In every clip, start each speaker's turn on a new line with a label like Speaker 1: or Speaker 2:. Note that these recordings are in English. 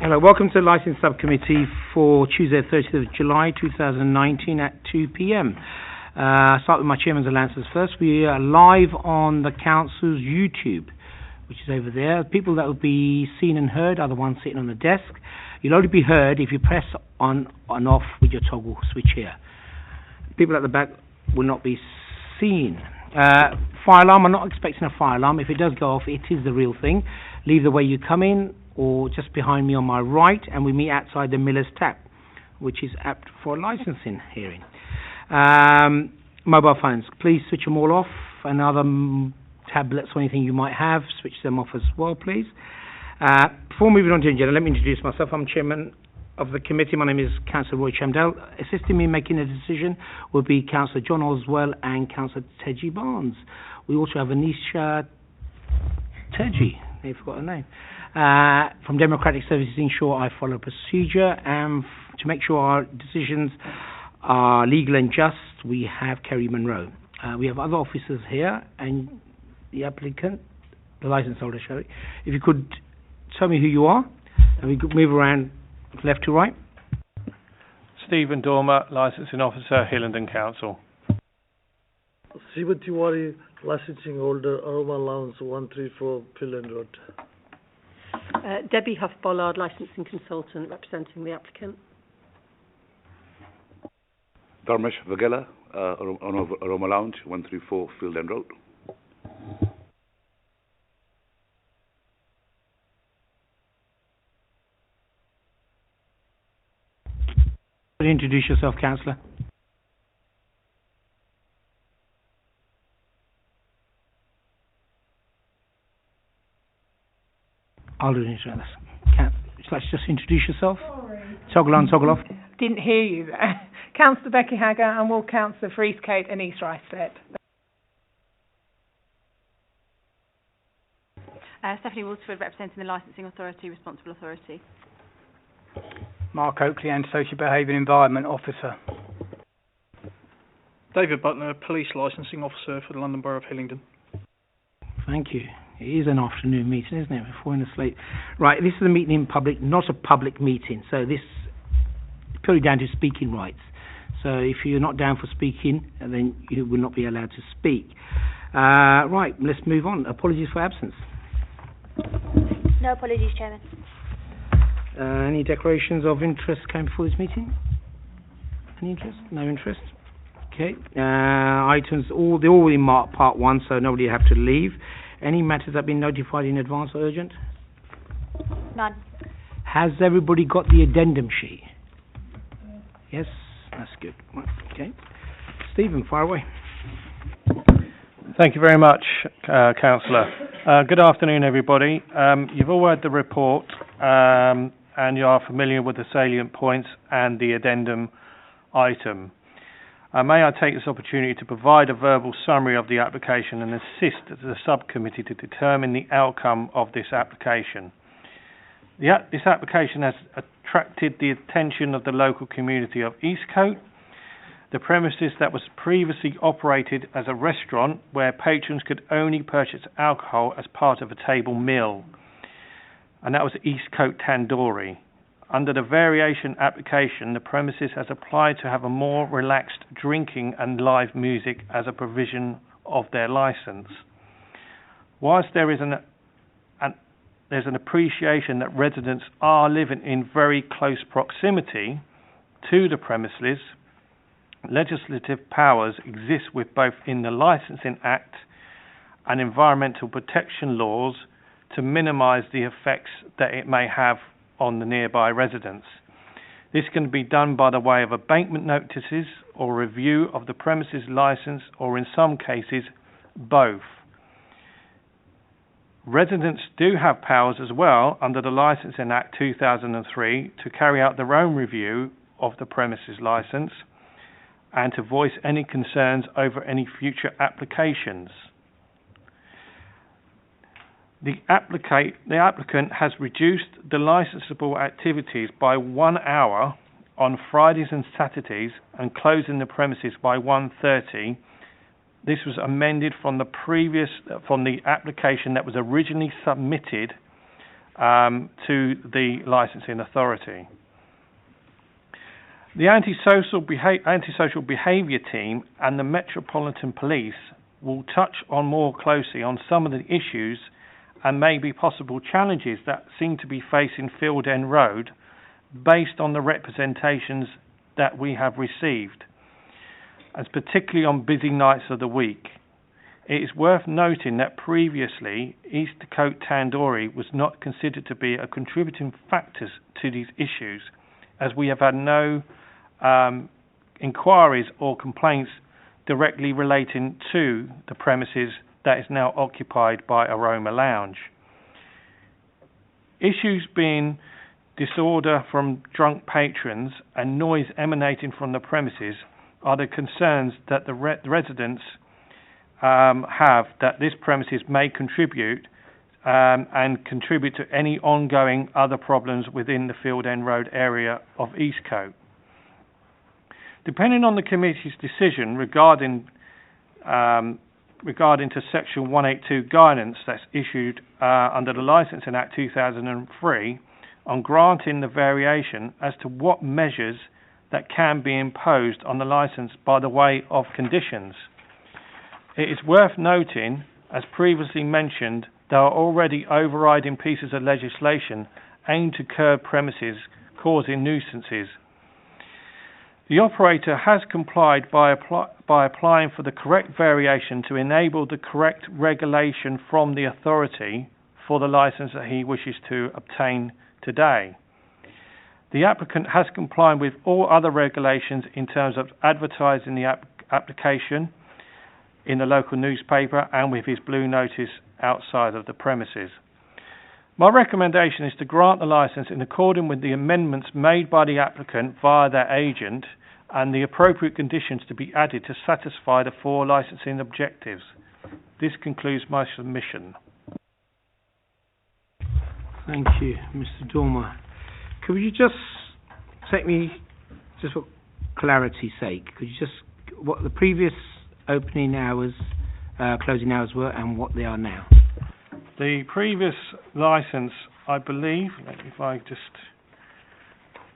Speaker 1: Hello, welcome to the Licence Subcommittee for Tuesday, 30th of July 2019 at 2 p.m. I'll start with my chairman's announcements first. We are live on the council's YouTube, which is over there. People that will be seen and heard are the ones sitting on the desk. You'll only be heard if you press on and off with your toggle switch here. People at the back will not be seen. Fire alarm, I'm not expecting a fire alarm. If it does go off, it is the real thing. Leave the way you come in, or just behind me on my right, and we meet outside the Miller's Tap, which is apt for a licensing hearing. Mobile phones, please switch them all off, and other tablets or anything you might have, switch them off as well, please. Before moving on to the agenda, let me introduce myself. I'm chairman of the committee. My name is Councillor Roy Chamdale. Assisting me in making a decision will be Councillor John Oswell and Councillor Teji Barnes. We also have Anisha Teji, I forgot her name, from Democratic Services, ensure I follow procedure, and to make sure our decisions are legal and just, we have Kerry Monroe. We have other officers here, and the applicant, the licence holder, sorry. If you could tell me who you are, and we could move around left to right.
Speaker 2: Stephen Dormer, Licensing Officer, Hillingdon Council.
Speaker 3: Siva Tiwari, Licensing Holder, Aroma Lounge 134, Pillen Road.
Speaker 4: Debbie Huff-Bollard, Licensing Consultant, representing the applicant.
Speaker 5: Dharmesh Vagela, Aroma Lounge 134, Field End Road.
Speaker 1: Introduce yourself, Councillor. I'll do it. Let's just introduce yourself.
Speaker 6: Sorry.
Speaker 1: Toggle on, toggle off.
Speaker 6: Didn't hear you there. Councillor Becky Hagger and Ward Councillor for Eastcote and East Ruislip.
Speaker 7: Stephanie Waterford, representing the Licensing Authority, Responsible Authority.
Speaker 8: Mark Oakley, Antisocial Behaviour and Environment Officer.
Speaker 9: David Butler, Police Licensing Officer for the London Borough of Hillingdon.
Speaker 1: Thank you. It is an afternoon meeting, isn't it? We're falling asleep. Right, this is a meeting in public, not a public meeting. So this is purely down to speaking rights. So if you're not down for speaking, then you will not be allowed to speak. Right, let's move on. Apologies for absence.
Speaker 10: No apologies, Chairman.
Speaker 1: Any declarations of interest came before this meeting? Any interest? No interest? Okay. Items, they're all in part one, so nobody have to leave. Any matters that have been notified in advance or urgent?
Speaker 10: None.
Speaker 1: Has everybody got the addendum sheet? Yes? That's good. Okay. Stephen, fire away.
Speaker 2: Thank you very much, Councillor. Good afternoon, everybody. You've all read the report, and you are familiar with the salient points and the addendum item. May I take this opportunity to provide a verbal summary of the application and assist the subcommittee to determine the outcome of this application. This application has attracted the attention of the local community of Eastcote. The premises that was previously operated as a restaurant where patrons could only purchase alcohol as part of a table meal, and that was Eastcote Tandoori. Under the variation application, the premises has applied to have a more relaxed drinking and live music as a provision of their licence. Whilst there is there's an appreciation that residents are living in very close proximity to the premises, legislative powers exist with both in the Licensing Act and environmental protection laws to minimise the effects that it may have on the nearby residents. This can be done by the way of abatement notices or review of the premises licence, or in some cases both. Residents do have powers as well under the Licensing Act 2003 to carry out their own review of the premises licence and to voice any concerns over any future applications. The applicant has reduced the licensable activities by 1 hour on Fridays and Saturdays and closing the premises by 1:30. This was amended from the application that was originally submitted to the licensing authority. The antisocial behaviour team and the Metropolitan Police will touch on more closely on some of the issues and maybe possible challenges that seem to be facing Field End Road based on the representations that we have received, as particularly on busy nights of the week. It is worth noting that previously Eastcote Tandoori was not considered to be a contributing factor to these issues, as we have had no inquiries or complaints directly relating to the premises that is now occupied by Aroma Lounge. Issues being disorder from drunk patrons and noise emanating from the premises are the concerns that the residents have, that this premises may contribute and contribute to any ongoing other problems within the Field End Road area of Eastcote. Depending on the committee's decision regarding to Section 182 guidance that's issued under the Licensing Act 2003 on granting the variation as to what measures that can be imposed on the licence by the way of conditions. It is worth noting, as previously mentioned, there are already overriding pieces of legislation aimed to curb premises causing nuisances. The operator has complied by applying for the correct variation to enable the correct regulation from the authority for the licence that he wishes to obtain today. The applicant has complied with all other regulations in terms of advertising the application in the local newspaper and with his blue notice outside of the premises. My recommendation is to grant the licence in accordance with the amendments made by the applicant via their agent and the appropriate conditions to be added to satisfy the 4 licensing objectives. This concludes my submission.
Speaker 1: Thank you, Mr. Dormer. Could you just take me, just for clarity's sake, could you just, what the previous opening hours, closing hours were and what they are now?
Speaker 2: The previous licence, I believe, if I just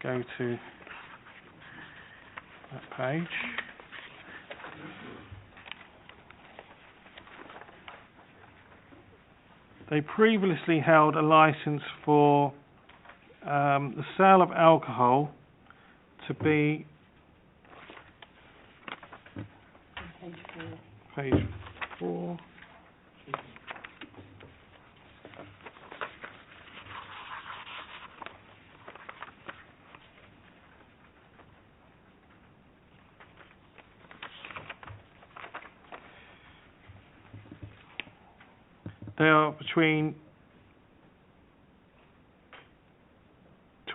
Speaker 2: go to that page. They previously held a licence for the sale of alcohol to be page 4. They are between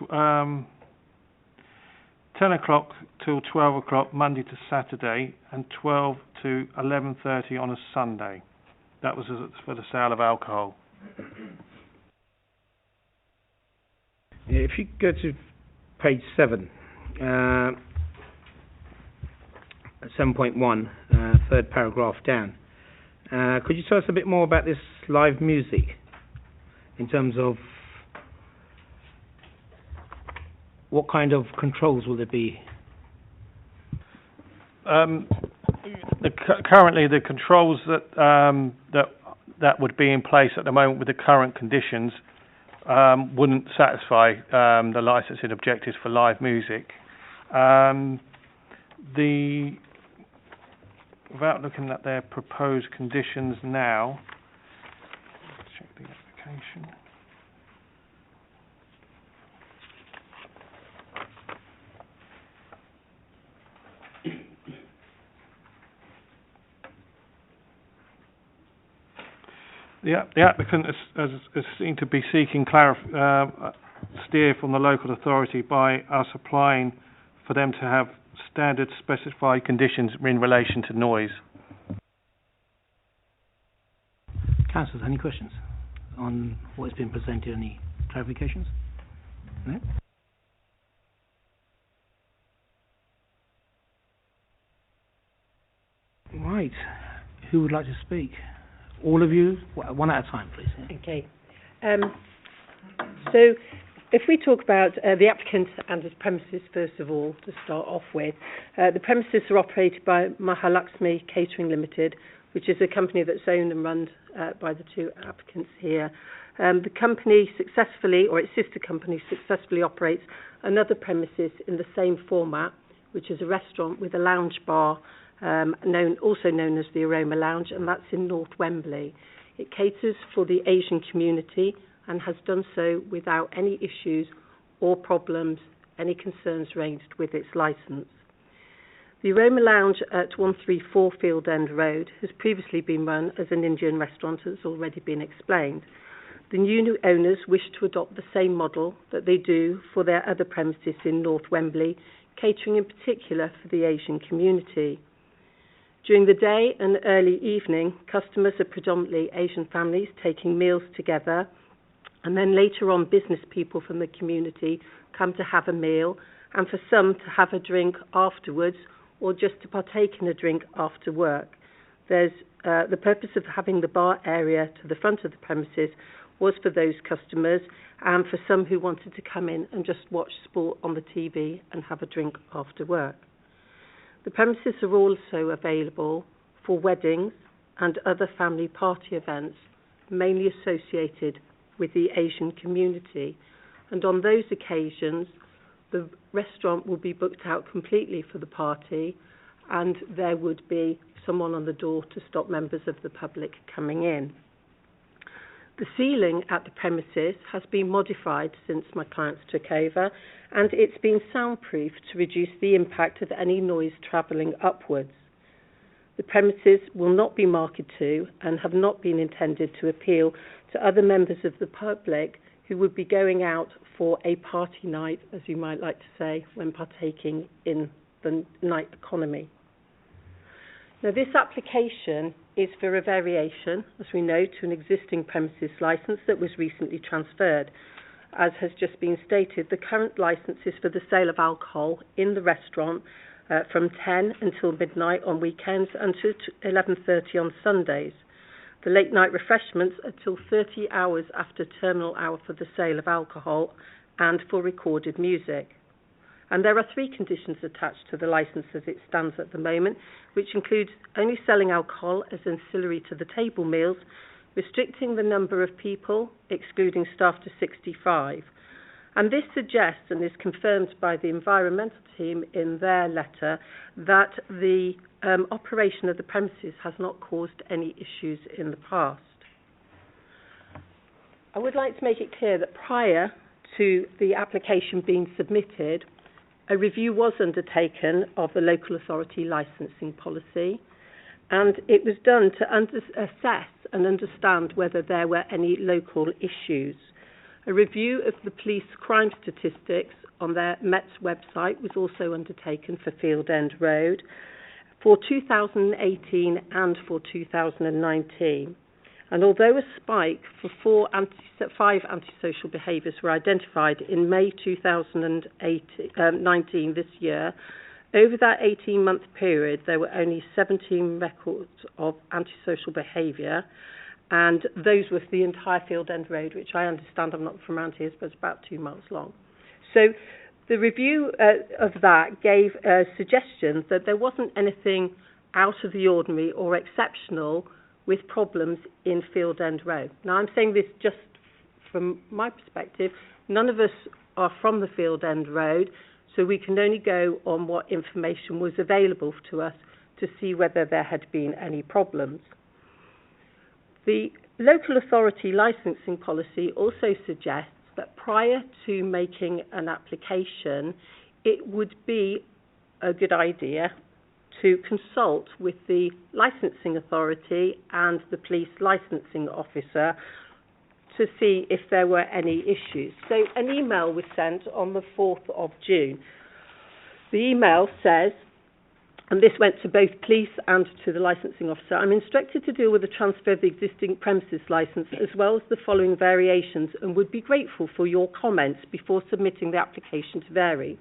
Speaker 2: 10 o'clock till 12 o'clock Monday to Saturday and 12 to 11:30 on a Sunday. That was for the sale of alcohol.
Speaker 1: Yeah, if you go to page 7, 7.1, third paragraph down, could you tell us a bit more about this live music in terms of what kind of controls will there be?
Speaker 2: Currently, the controls that would be in place at the moment with the current conditions wouldn't satisfy the licensing objectives for live music. Without looking at their proposed conditions now, let's check the application. The applicant has seemed to be seeking steer from the local authority by us applying for them to have standard specified conditions in relation to noise.
Speaker 1: Councillors, any questions on what has been presented? Any clarifications? No? Right. Who would like to speak? All of you? One at a time, please.
Speaker 4: Okay. So, if we talk about the applicant and his premises, first of all, to start off with, the premises are operated by Mahalakshmi Catering Limited, which is a company that's owned and run by the two applicants here. The company successfully, or its sister company, successfully operates another premises in the same format, which is a restaurant with a lounge bar, also known as the Aroma Lounge, and that's in North Wembley. It caters for the Asian community and has done so without any issues or problems, any concerns raised with its licence. The Aroma Lounge at 134 Field End Road has previously been run as an Indian restaurant, as already been explained. The new owners wish to adopt the same model that they do for their other premises in North Wembley, catering in particular for the Asian community. During the day and early evening, customers are predominantly Asian families taking meals together, and then later on business people from the community come to have a meal, and for some to have a drink afterwards or just to partake in a drink after work. There's the purpose of having the bar area to the front of the premises was for those customers and for some who wanted to come in and just watch sport on the TV and have a drink after work. The premises are also available for weddings and other family party events, mainly associated with the Asian community, and on those occasions the restaurant will be booked out completely for the party, and there would be someone on the door to stop members of the public coming in. The ceiling at the premises has been modified since my clients took over, and it's been soundproofed to reduce the impact of any noise travelling upwards. The premises will not be marketed to and have not been intended to appeal to other members of the public who would be going out for a party night, as you might like to say, when partaking in the night economy. Now, this application is for a variation, as we know, to an existing premises licence that was recently transferred. As has just been stated, the current licence is for the sale of alcohol in the restaurant from 10 until midnight on weekends and to 11:30 on Sundays. The late night refreshments are till 30 hours after terminal hour for the sale of alcohol and for recorded music. And there are 3 conditions attached to the licence as it stands at the moment, which includes only selling alcohol as ancillary to the table meals, restricting the number of people, excluding staff to 65. And this suggests, and is confirmed by the environmental team in their letter, that the operation of the premises has not caused any issues in the past. I would like to make it clear that prior to the application being submitted, a review was undertaken of the local authority licensing policy, and it was done to assess and understand whether there were any local issues. A review of the police crime statistics on their Met's website was also undertaken for Field End Road for 2018 and for 2019. And although a spike for 5 antisocial behaviours were identified in May 2019 this year, over that 18-month period there were only 17 records of antisocial behaviour, and those were for the entire Field End Road, which I understand, I'm not from around here, but it's about 2 miles long. So the review of that gave a suggestion that there wasn't anything out of the ordinary or exceptional with problems in Field End Road. Now, I'm saying this just from my perspective. None of us are from the Field End Road, so we can only go on what information was available to us to see whether there had been any problems. The local authority licensing policy also suggests that prior to making an application, it would be a good idea to consult with the licensing authority and the police licensing officer to see if there were any issues. So an email was sent on the 4th of June. The email says, and this went to both police and to the licensing officer, I'm instructed to deal with the transfer of the existing premises licence as well as the following variations and would be grateful for your comments before submitting the application to vary.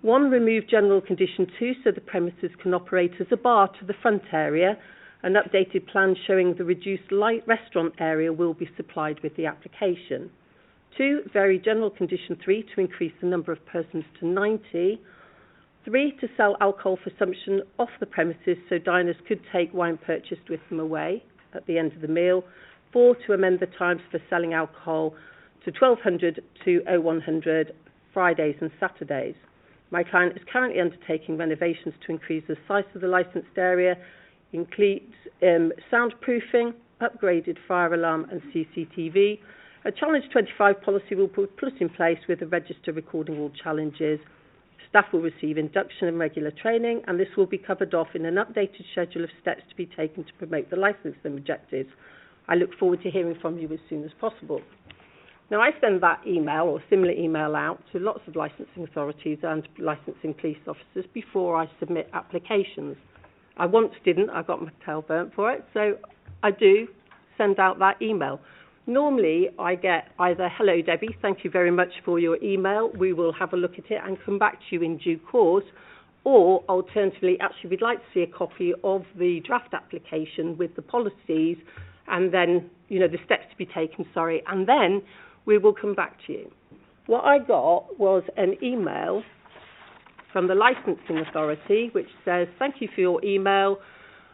Speaker 4: 1, remove general condition 2 so the premises can operate as a bar to the front area. An updated plan showing the reduced light restaurant area will be supplied with the application. 2, vary general condition 3 to increase the number of persons to 90. 3, to sell alcohol for consumption off the premises so diners could take wine purchased with them away at the end of the meal. 4, to amend the times for selling alcohol to 1200 to 0100 Fridays and Saturdays. My client is currently undertaking renovations to increase the size of the licensed area, includes soundproofing, upgraded fire alarm and CCTV. A Challenge 25 policy will be put in place with a register recording all challenges. Staff will receive induction and regular training, and this will be covered off in an updated schedule of steps to be taken to promote the licensing objectives. I look forward to hearing from you as soon as possible. Now, I send that email or similar email out to lots of licensing authorities and licensing police officers before I submit applications. I once didn't, I got my tail burnt for it, so I do send out that email. Normally, I get either, hello Debbie, thank you very much for your email, we will have a look at it and come back to you in due course, or alternatively, actually we'd like to see a copy of the draft application with the policies and then, the steps to be taken, and then we will come back to you. What I got was an email from the licensing authority which says, thank you for your email.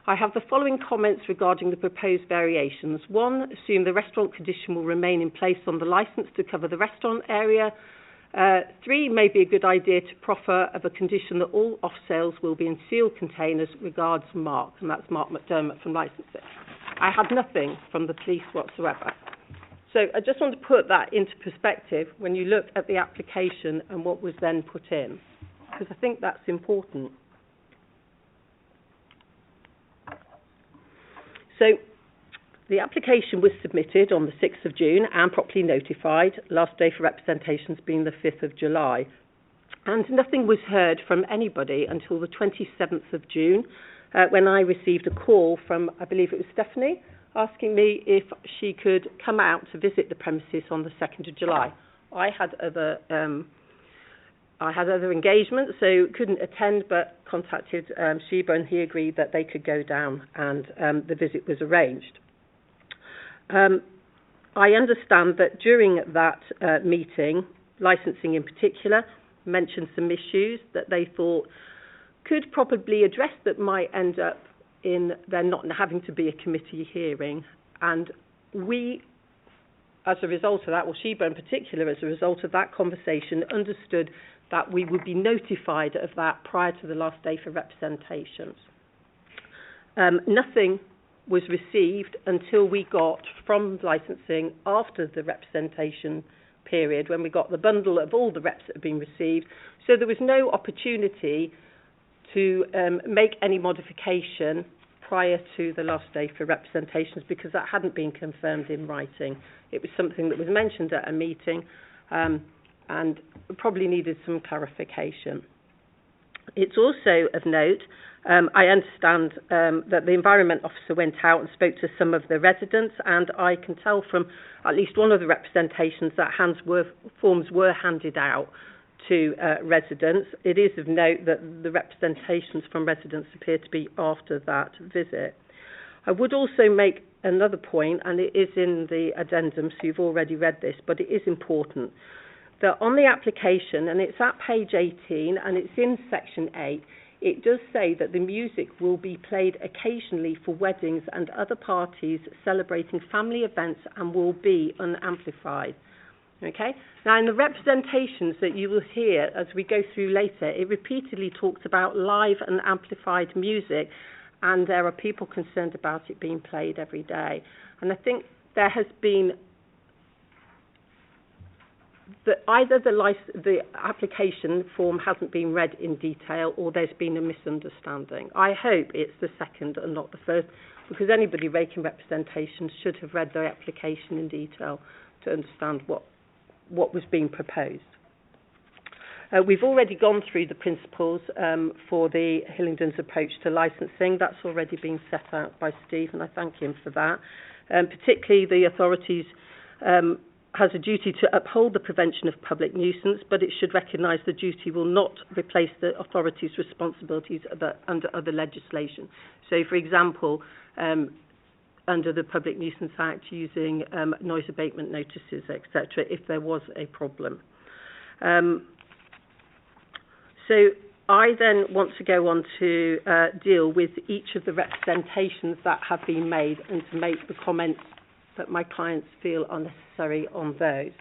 Speaker 4: I have the following comments regarding the proposed variations. 1, assume the restaurant condition will remain in place on the licence to cover the restaurant area. 3, may be a good idea to proffer of a condition that all off-sales will be in sealed containers. Regards, Mark. And that's Mark McDermott from licensing. I had nothing from the police whatsoever. So I just want to put that into perspective when you look at the application and what was then put in, because I think that's important. So the application was submitted on the 6th of June and properly notified, last day for representations being the 5th of July. And nothing was heard from anybody until the 27th of June, when I received a call from, I believe it was Stephanie, asking me if she could come out to visit the premises on the 2nd of July. I had other engagements, so couldn't attend, but contacted Sheba, and he agreed that they could go down, and the visit was arranged. I understand that during that meeting, licensing in particular mentioned some issues that they thought could probably address that might end up in there not having to be a committee hearing. And we, as a result of that, well, Sheba in particular, as a result of that conversation, understood that we would be notified of that prior to the last day for representations. Nothing was received until we got from licensing after the representation period, when we got the bundle of all the reps that had been received. So there was no opportunity to make any modification prior to the last day for representations, because that hadn't been confirmed in writing. It was something that was mentioned at a meeting and probably needed some clarification. It's also of note, I understand that the Environment Officer went out and spoke to some of the residents, and I can tell from at least one of the representations that forms were handed out to residents. It is of note that the representations from residents appear to be after that visit. I would also make another point, and it is in the addendum, so you've already read this, but it is important, that on the application, and it's at page 18, and it's in section 8, it does say that the music will be played occasionally for weddings and other parties celebrating family events and will be unamplified. Okay? Now, in the representations that you will hear as we go through later, it repeatedly talks about live and amplified music, and there are people concerned about it being played every day. And I think there has been either the application form hasn't been read in detail, or there's been a misunderstanding. I hope it's the second and not the first, because anybody making representations should have read their application in detail to understand what was being proposed. We've already gone through the principles for the Hillingdon's approach to licensing. That's already been set out by Steve, and I thank him for that. Particularly, the authorities has a duty to uphold the prevention of public nuisance, but it should recognise the duty will not replace the authority's responsibilities under other legislation. So, for example, under the Public Nuisance Act using noise abatement notices, etc., if there was a problem. So I then want to go on to deal with each of the representations that have been made and to make the comments that my clients feel are necessary on those.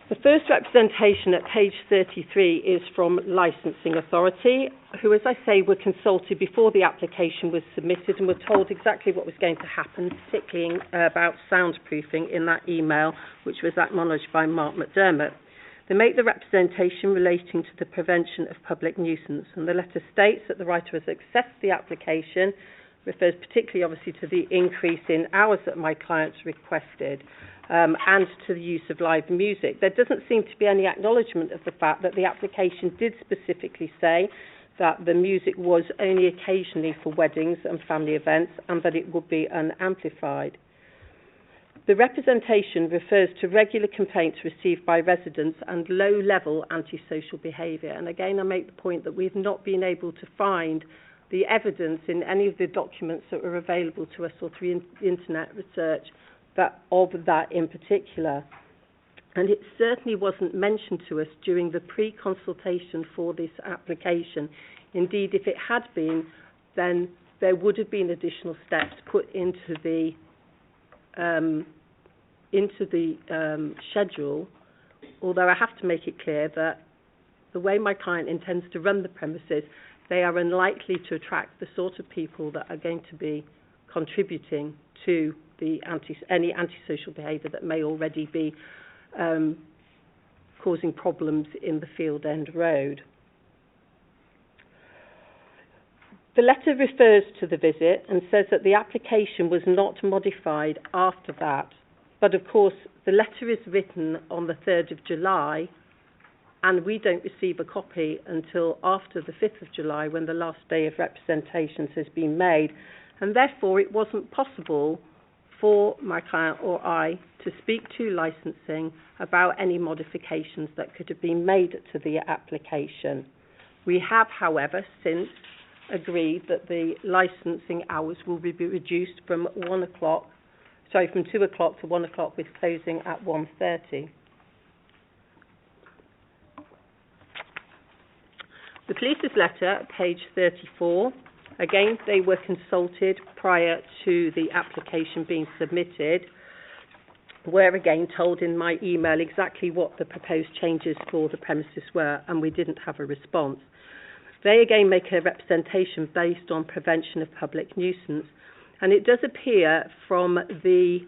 Speaker 4: The first representation at page 33 is from Licensing Authority, who, as I say, were consulted before the application was submitted and were told exactly what was going to happen, particularly about soundproofing in that email, which was acknowledged by Mark McDermott. They make the representation relating to the prevention of public nuisance, and the letter states that the writer has accessed the application, refers particularly obviously to the increase in hours that my clients requested, and to the use of live music. There doesn't seem to be any acknowledgement of the fact that the application did specifically say that the music was only occasionally for weddings and family events and that it would be unamplified. The representation refers to regular complaints received by residents and low-level antisocial behaviour. And again, I make the point that we've not been able to find the evidence in any of the documents that were available to us or through internet research of that in particular. And it certainly wasn't mentioned to us during the pre-consultation for this application. Indeed, if it had been, then there would have been additional steps put into the schedule, although I have to make it clear that the way my client intends to run the premises, they are unlikely to attract the sort of people that are going to be contributing to any antisocial behaviour that may already be causing problems in the Field End Road. The letter refers to the visit and says that the application was not modified after that. But of course, the letter is written on the 3rd of July, and we don't receive a copy until after the 5th of July, when the last day of representations has been made. And therefore, it wasn't possible for my client or I to speak to licensing about any modifications that could have been made to the application. We have, however, since agreed that the licensing hours will be reduced from 2 o'clock to 1 o'clock, with closing at 1:30. The police's letter at page 34, again, they were consulted prior to the application being submitted, were again told in my email exactly what the proposed changes for the premises were, and we didn't have a response. They again make a representation based on prevention of public nuisance, and it does appear from the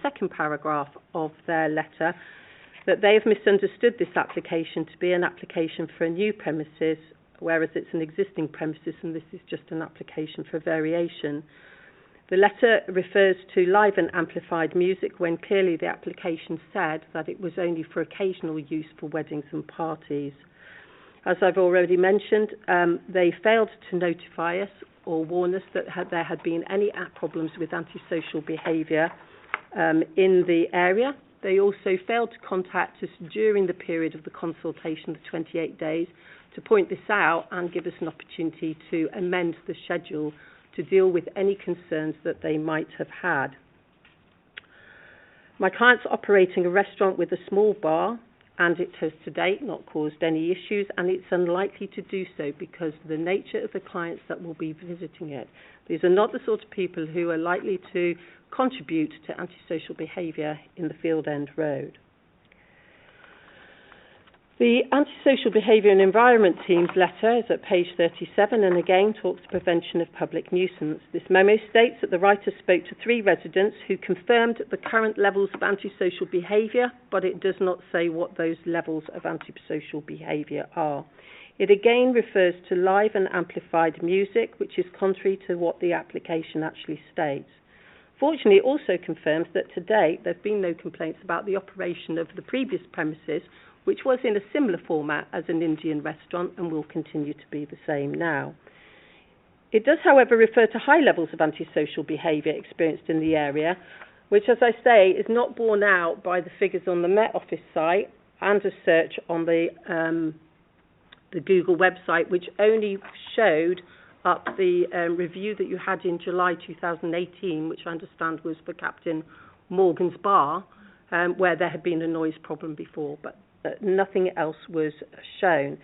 Speaker 4: second paragraph of their letter that they have misunderstood this application to be an application for a new premises, whereas it's an existing premises and this is just an application for variation. The letter refers to live and amplified music when clearly the application said that it was only for occasional use for weddings and parties. As I've already mentioned, they failed to notify us or warn us that there had been any problems with antisocial behaviour in the area. They also failed to contact us during the period of the consultation, the 28 days, to point this out and give us an opportunity to amend the schedule to deal with any concerns that they might have had. My client's operating a restaurant with a small bar, and it has to date not caused any issues, and it's unlikely to do so because of the nature of the clients that will be visiting it. These are not the sort of people who are likely to contribute to antisocial behaviour in the Field End Road. The Antisocial Behaviour and Environment Team's letter is at page 37 and again talks prevention of public nuisance. This memo states that the writer spoke to 3 residents who confirmed the current levels of antisocial behaviour, but it does not say what those levels of antisocial behaviour are. It again refers to live and amplified music, which is contrary to what the application actually states. Fortunately, it also confirms that to date there have been no complaints about the operation of the previous premises, which was in a similar format as an Indian restaurant and will continue to be the same now. It does, however, refer to high levels of antisocial behaviour experienced in the area, which, as I say, is not borne out by the figures on the Met Office site and a search on the Google website, which only showed up the review that you had in July 2018, which I understand was for Captain Morgan's Bar, where there had been a noise problem before, but nothing else was shown.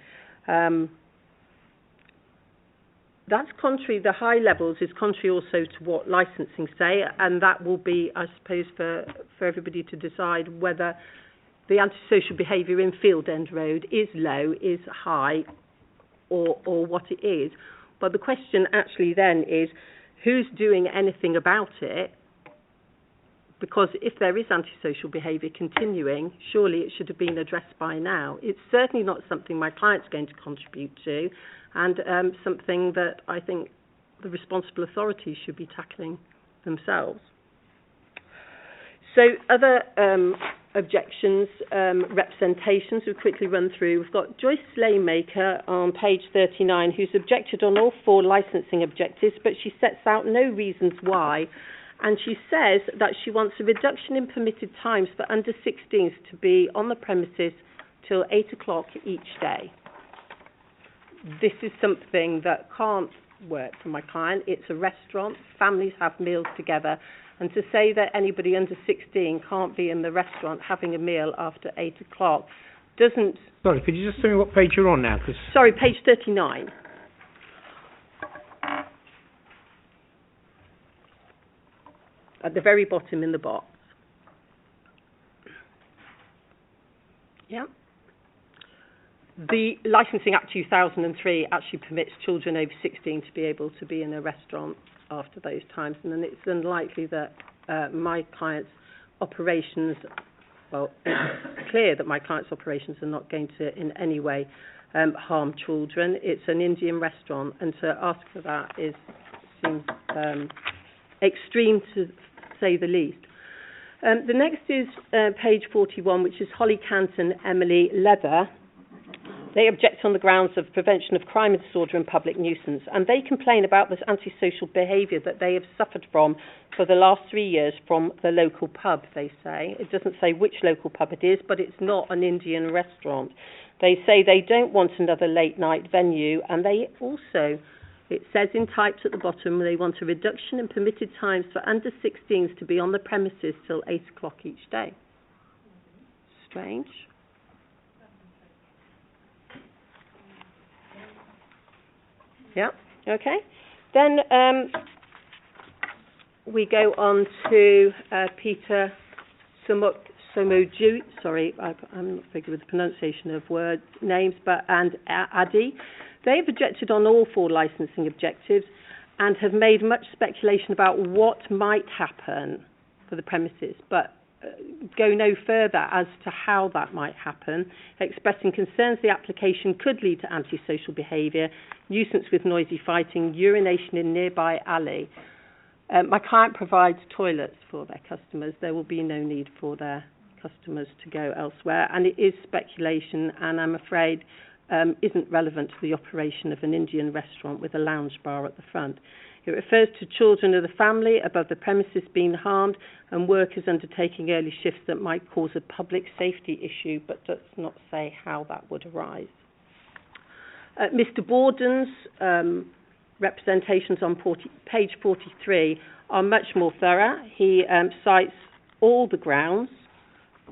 Speaker 4: That's contrary, the high levels is contrary also to what licensing say, and that will be, I suppose, for everybody to decide whether the antisocial behaviour in Field End Road is low, is high, or what it is. But the question actually then is, who's doing anything about it? Because if there is antisocial behaviour continuing, surely it should have been addressed by now. It's certainly not something my client's going to contribute to, and something that I think the responsible authorities should be tackling themselves. So other objections, representations, we'll quickly run through. We've got Joyce Slaymaker on page 39, who's objected on all 4 licensing objectives, but she sets out no reasons why. And she says that she wants a reduction in permitted times for under 16s to be on the premises till 8 o'clock each day. This is something that can't work for my client. It's a restaurant, families have meals together, and to say that anybody under 16 can't be in the restaurant having a meal after 8 o'clock doesn't...
Speaker 1: Sorry, could you just tell me what page you're on now?
Speaker 4: Sorry, page 39. At the very bottom in the box. Yeah. The Licensing Act 2003 actually permits children over 16 to be able to be in a restaurant after those times, and then it's unlikely that my client's operations, well, it's clear that my client's operations are not going to in any way harm children. It's an Indian restaurant, and to ask for that seems extreme to say the least. The next is page 41, which is Holly Canton, Emily Leather. They object on the grounds of prevention of crime and disorder and public nuisance, and they complain about this antisocial behaviour that they have suffered from for the last 3 years from the local pub, they say. It doesn't say which local pub it is, but it's not an Indian restaurant. They say they don't want another late-night venue, and they also, it says in types at the bottom, they want a reduction in permitted times for under 16s to be on the premises till 8 o'clock each day. Strange. Yeah, okay. Then we go on to Peter Somoju, sorry, I'm not very good with the pronunciation of names, and Addy. They've objected on all 4 licensing objectives and have made much speculation about what might happen for the premises, but go no further as to how that might happen, expressing concerns the application could lead to antisocial behaviour, nuisance with noisy fighting, urination in nearby alley. My client provides toilets for their customers. There will be no need for their customers to go elsewhere, and it is speculation, and I'm afraid isn't relevant to the operation of an Indian restaurant with a lounge bar at the front. It refers to children of the family above the premises being harmed and workers undertaking early shifts that might cause a public safety issue, but does not say how that would arise. Mr. Borden's representations on page 43 are much more thorough. He cites all the grounds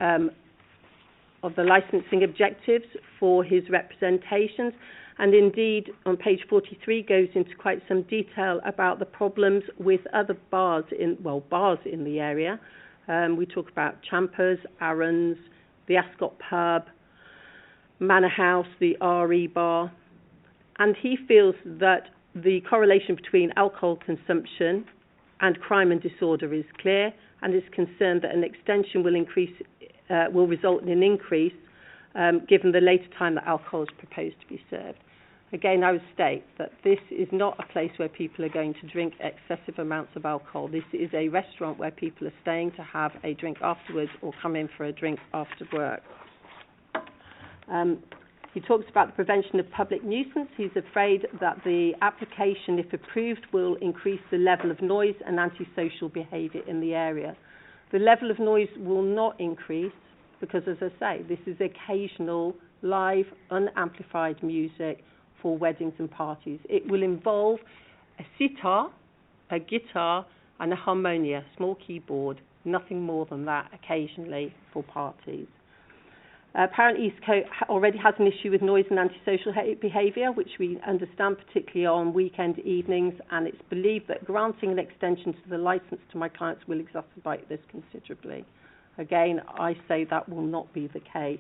Speaker 4: of the licensing objectives for his representations, and indeed on page 43 goes into quite some detail about the problems with other bars in the area. We talk about Champers, Aaron's, the Ascot Pub, Manor House, the RE Bar, and he feels that the correlation between alcohol consumption and crime and disorder is clear, and is concerned that an extension will result in an increase given the later time that alcohol is proposed to be served. Again, I would state that this is not a place where people are going to drink excessive amounts of alcohol. This is a restaurant where people are staying to have a drink afterwards or come in for a drink after work. He talks about the prevention of public nuisance. He's afraid that the application, if approved, will increase the level of noise and antisocial behaviour in the area. The level of noise will not increase because, as I say, this is occasional live, unamplified music for weddings and parties. It will involve a sitar, a guitar and a harmonia, small keyboard, nothing more than that occasionally for parties. Apparently Eastcote already has an issue with noise and antisocial behaviour, which we understand particularly on weekend evenings, and it's believed that granting an extension to the licence to my clients will exacerbate this considerably. Again, I say that will not be the case.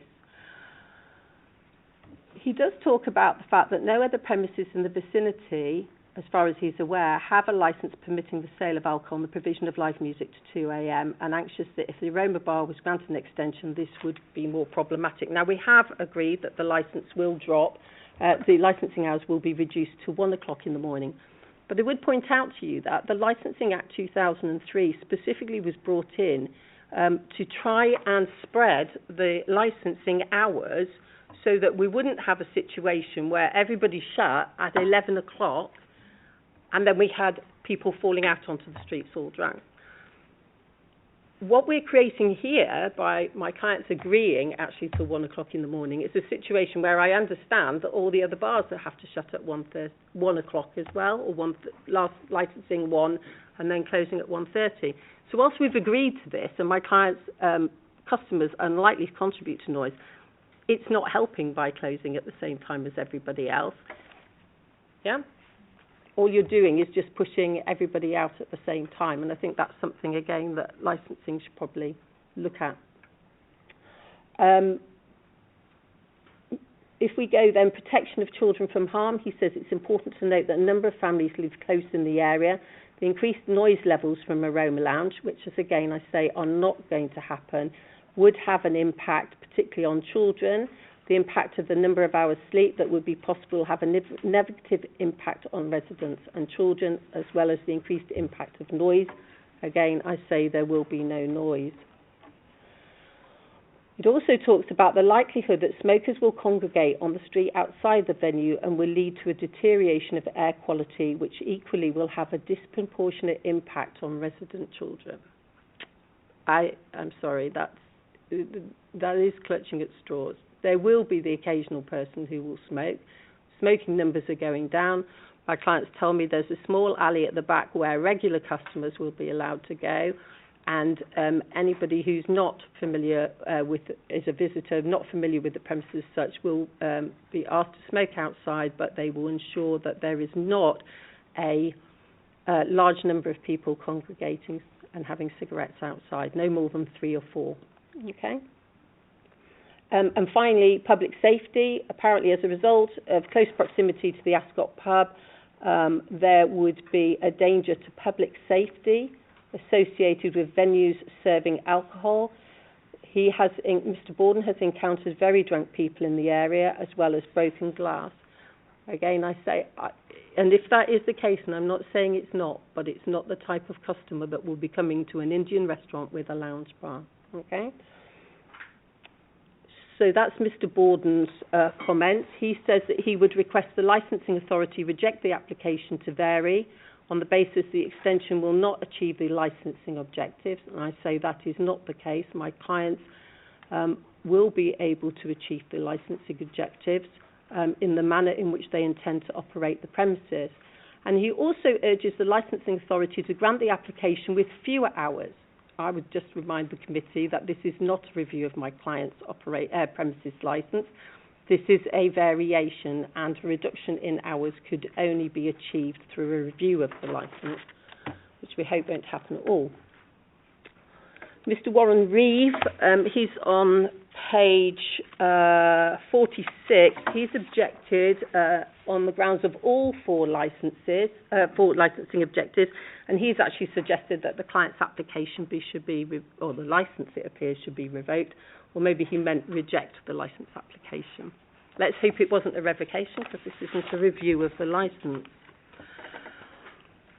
Speaker 4: He does talk about the fact that no other premises in the vicinity, as far as he's aware, have a licence permitting the sale of alcohol and the provision of live music to 2 a.m, and anxious that if the Aroma bar was granted an extension, this would be more problematic. Now, we have agreed that the licence will drop, the licensing hours will be reduced to 1 o'clock in the morning. But I would point out to you that the Licensing Act 2003 specifically was brought in to try and spread the licensing hours so that we wouldn't have a situation where everybody shut at 11 o'clock and then we had people falling out onto the streets all drunk. What we're creating here, by my clients agreeing actually till 1 o'clock in the morning, is a situation where I understand that all the other bars that have to shut at 1 o'clock as well, or last licensing 1 and then closing at 1:30. So whilst we've agreed to this and my clients' customers are unlikely to contribute to noise, it's not helping by closing at the same time as everybody else. Yeah? All you're doing is just pushing everybody out at the same time, and I think that's something, again, that licensing should probably look at. If we go then, protection of children from harm, he says it's important to note that a number of families live close in the area. The increased noise levels from Aroma Lounge, which, as again I say, are not going to happen, would have an impact, particularly on children. The impact of the number of hours sleep that would be possible have a negative impact on residents and children, as well as the increased impact of noise. Again, I say there will be no noise. It also talks about the likelihood that smokers will congregate on the street outside the venue and will lead to a deterioration of air quality, which equally will have a disproportionate impact on resident children. I'm sorry, that is clutching at straws. There will be the occasional person who will smoke. Smoking numbers are going down. My clients tell me there's a small alley at the back where regular customers will be allowed to go, and anybody who's not familiar is a visitor, not familiar with the premises as such, will be asked to smoke outside, but they will ensure that there is not a large number of people congregating and having cigarettes outside, no more than 3 or 4. Okay? And finally, public safety. Apparently, as a result of close proximity to the Ascot pub, there would be a danger to public safety associated with venues serving alcohol. Mr. Borden has encountered very drunk people in the area, as well as broken glass. Again, I say, and if that is the case, and I'm not saying it's not, but it's not the type of customer that will be coming to an Indian restaurant with a lounge bar. Okay? So that's Mr. Borden's comments. He says that he would request the licensing authority reject the application to vary on the basis the extension will not achieve the licensing objectives. And I say that is not the case. My clients will be able to achieve the licensing objectives in the manner in which they intend to operate the premises. And he also urges the licensing authority to grant the application with fewer hours. I would just remind the committee that this is not a review of my client's premises licence. This is a variation, and a reduction in hours could only be achieved through a review of the licence, which we hope won't happen at all. Mr. Warren Reeve, he's on page 46. He's objected on the grounds of all 4 licences, 4 licensing objectives, and he's actually suggested that the client's application or the licence, it appears, should be revoked, or maybe he meant reject the licence application. Let's hope it wasn't a revocation, because this isn't a review of the licence.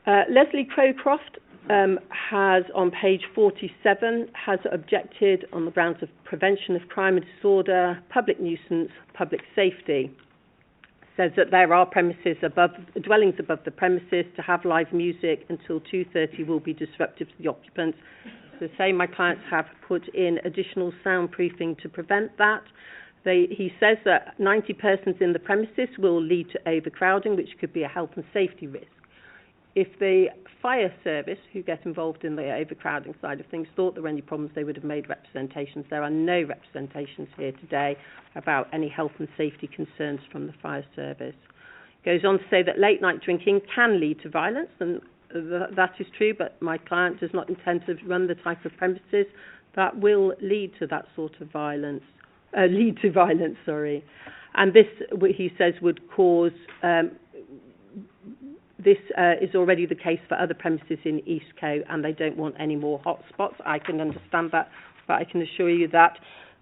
Speaker 4: Leslie Crowcroft has, on page 47, has objected on the grounds of prevention of crime and disorder, public nuisance, public safety. Says that there are dwellings above the premises. To have live music until 2:30 will be disruptive to the occupants. So say my clients have put in additional soundproofing to prevent that. He says that 90 persons in the premises will lead to overcrowding, which could be a health and safety risk. If the fire service, who get involved in the overcrowding side of things, thought there were any problems, they would have made representations. There are no representations here today about any health and safety concerns from the fire service. Goes on to say that late night drinking can lead to violence, and that is true, but my client does not intend to run the type of premises that will lead to that sort of violence. And this, he says, would cause. This is already the case for other premises in Eastcote, and they don't want any more hot spots. I can understand that, but I can assure you that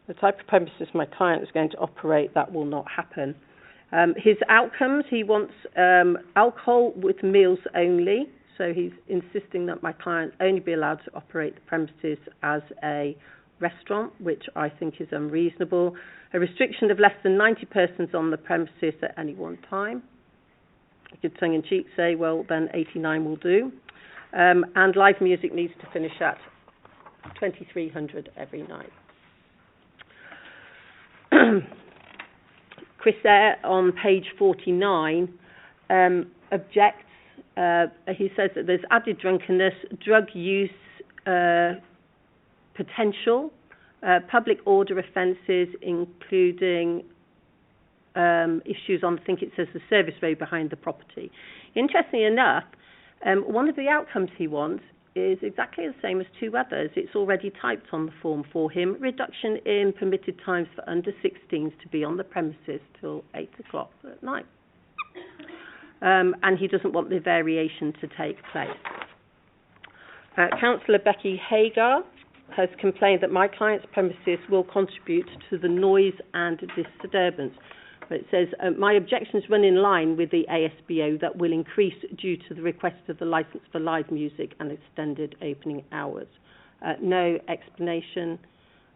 Speaker 4: the type of premises my client is going to operate, that will not happen. His outcomes, he wants alcohol with meals only, so he's insisting that my client only be allowed to operate the premises as a restaurant, which I think is unreasonable. A restriction of less than 90 persons on the premises at any one time. I could tongue-in-cheek say, well, then 89 will do. And live music needs to finish at 2300 every night. Chris Eyre, on page 49, objects. He says that there's added drunkenness, drug use potential, public order offences, including issues on, I think it says, the service road behind the property. Interestingly enough, one of the outcomes he wants is exactly the same as two others. It's already typed on the form for him. Reduction in permitted times for under 16s to be on the premises till 8 o'clock at night. And he doesn't want the variation to take place. Councillor Becky Hagar has complained that my client's premises will contribute to the noise and disturbance. But it says, my objections run in line with the ASBO that will increase due to the request of the licence for live music and extended opening hours. No explanation,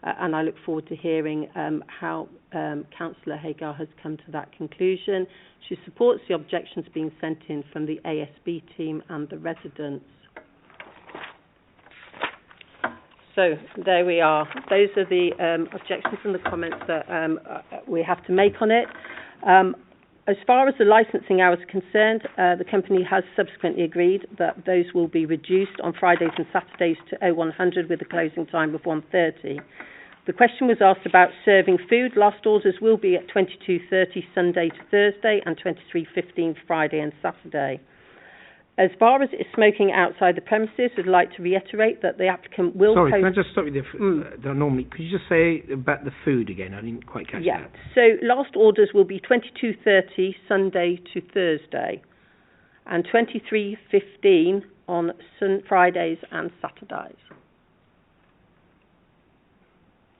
Speaker 4: and I look forward to hearing how Councillor Hagar has come to that conclusion. She supports the objections being sent in from the ASB team and the residents. So there we are. Those are the objections and the comments that we have to make on it. As far as the licensing hours are concerned, the company has subsequently agreed that those will be reduced on Fridays and Saturdays to 0100 with a closing time of 1:30. The question was asked about serving food. Last orders will be at 22:30 Sunday to Thursday and 23:15 Friday and Saturday. As far as smoking outside the premises, I'd like to reiterate that the applicant will...
Speaker 1: Sorry, can I just stop you there? Normally, could you just say about the food again? I didn't quite catch that.
Speaker 4: So last orders will be 22:30 Sunday to Thursday and 23:15 on Fridays and Saturdays.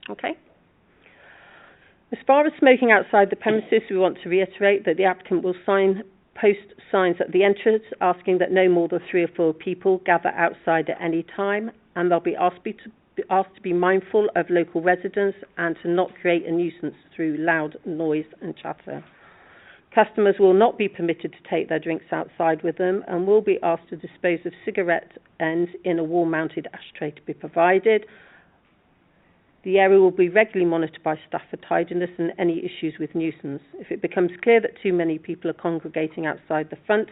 Speaker 4: Okay. As far as smoking outside the premises, we want to reiterate that the applicant will post signs at the entrance asking that no more than 3 or 4 people gather outside at any time, and they'll be asked to be mindful of local residents and to not create a nuisance through loud noise and chatter. Customers will not be permitted to take their drinks outside with them and will be asked to dispose of cigarette ends in a wall-mounted ashtray to be provided. The area will be regularly monitored by staff for tidiness and any issues with nuisance. If it becomes clear that too many people are congregating outside the front,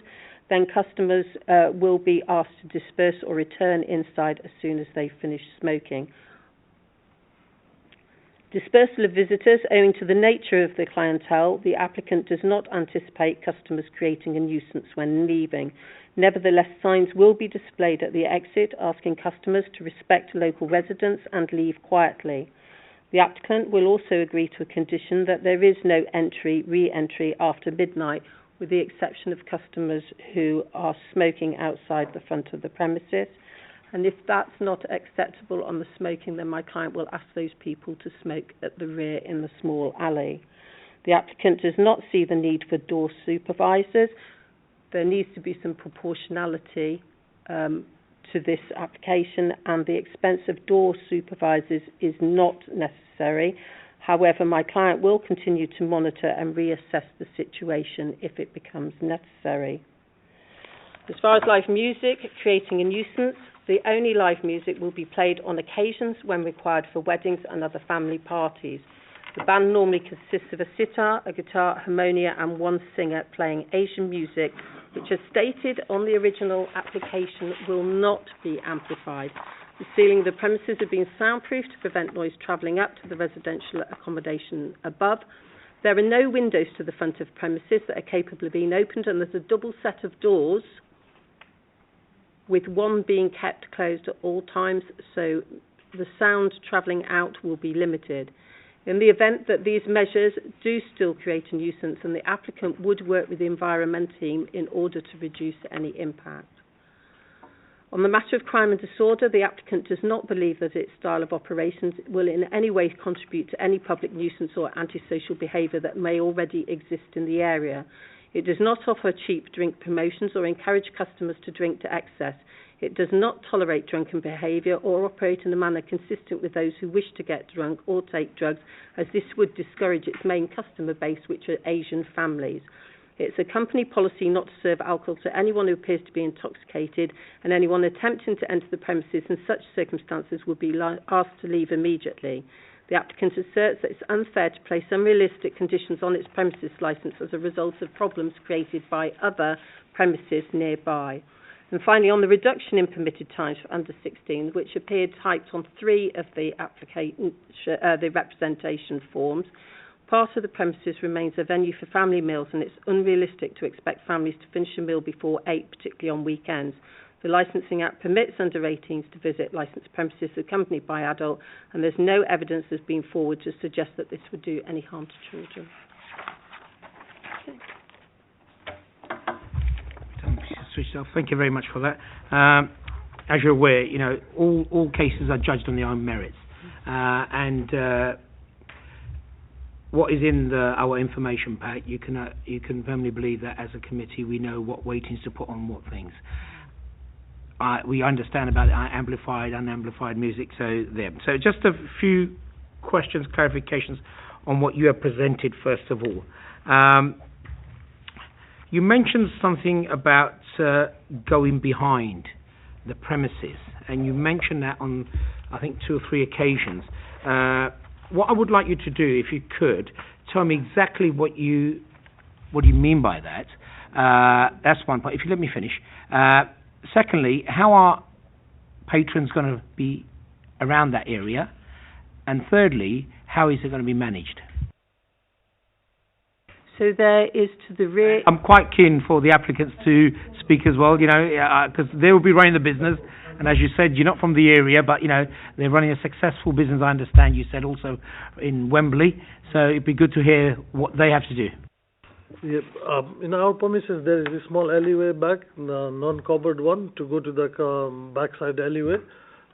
Speaker 4: then customers will be asked to disperse or return inside as soon as they finish smoking. Dispersal of visitors. Owing to the nature of the clientele, the applicant does not anticipate customers creating a nuisance when leaving. Nevertheless, signs will be displayed at the exit asking customers to respect local residents and leave quietly. The applicant will also agree to a condition that there is no re-entry after midnight, with the exception of customers who are smoking outside the front of the premises. And if that's not acceptable on the smoking, then my client will ask those people to smoke at the rear in the small alley. The applicant does not see the need for door supervisors. There needs to be some proportionality to this application, and the expense of door supervisors is not necessary. However, my client will continue to monitor and reassess the situation if it becomes necessary. As far as live music, creating a nuisance, the only live music will be played on occasions when required for weddings and other family parties. The band normally consists of a sitar, a guitar, harmonia and one singer playing Asian music, which as stated on the original application will not be amplified. The ceiling of the premises have been soundproofed to prevent noise travelling up to the residential accommodation above. There are no windows to the front of premises that are capable of being opened, and there's a double set of doors with one being kept closed at all times, so the sound travelling out will be limited. In the event that these measures do still create a nuisance, and the applicant would work with the environment team in order to reduce any impact. On the matter of crime and disorder, the applicant does not believe that its style of operations will in any way contribute to any public nuisance or antisocial behaviour that may already exist in the area. It does not offer cheap drink promotions or encourage customers to drink to excess. It does not tolerate drunken behaviour or operate in a manner consistent with those who wish to get drunk or take drugs, as this would discourage its main customer base, which are Asian families. It's a company policy not to serve alcohol to anyone who appears to be intoxicated, and anyone attempting to enter the premises in such circumstances will be asked to leave immediately. The applicant asserts that it's unfair to place unrealistic conditions on its premises licence as a result of problems created by other premises nearby. And finally, on the reduction in permitted times for under 16, which appeared typed on 3 of the the representation forms, part of the premises remains a venue for family meals, and it's unrealistic to expect families to finish a meal before 8, particularly on weekends. The Licensing Act permits under 18s to visit licensed premises accompanied by adult, and there's no evidence that's been forward to suggest that this would do any harm to children.
Speaker 1: Switched off. Thank you very much for that. As you're aware, you know, all cases are judged on their own merits, and what is in our information pack, you can firmly believe that as a committee we know what weightings to put on what things. We understand about amplified, unamplified music, so there. So just a few questions, clarifications on what you have presented first of all. You mentioned something about going behind the premises, and you mentioned that on, I think, 2 or 3 occasions. What I would like you to do, if you could, tell me exactly what you mean by that. That's one point. If you let me finish. Secondly, how are patrons going to be around that area? And thirdly, how is it going to be managed?
Speaker 4: So there is to the rear...
Speaker 1: I'm quite keen for the applicants to speak as well, you know, because they will be running the business. And as you said, you're not from the area, but, you know, they're running a successful business, I understand you said, also in Wembley. So it'd be good to hear what they have to do.
Speaker 3: Yep. In our premises, there is a small alleyway back, non-covered one, to go to the backside alleyway.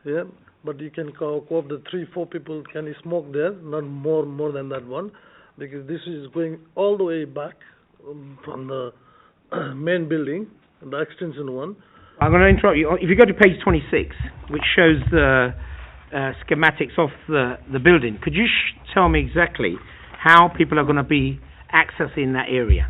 Speaker 3: Yeah, but you can co up the 3-4 people can smoke there, not more than that one, because this is going all the way back from the main building, the extension one.
Speaker 1: I'm going to interrupt you. If you go to page 26, which shows the schematics of the building, could you tell me exactly how people are going to be accessing that area?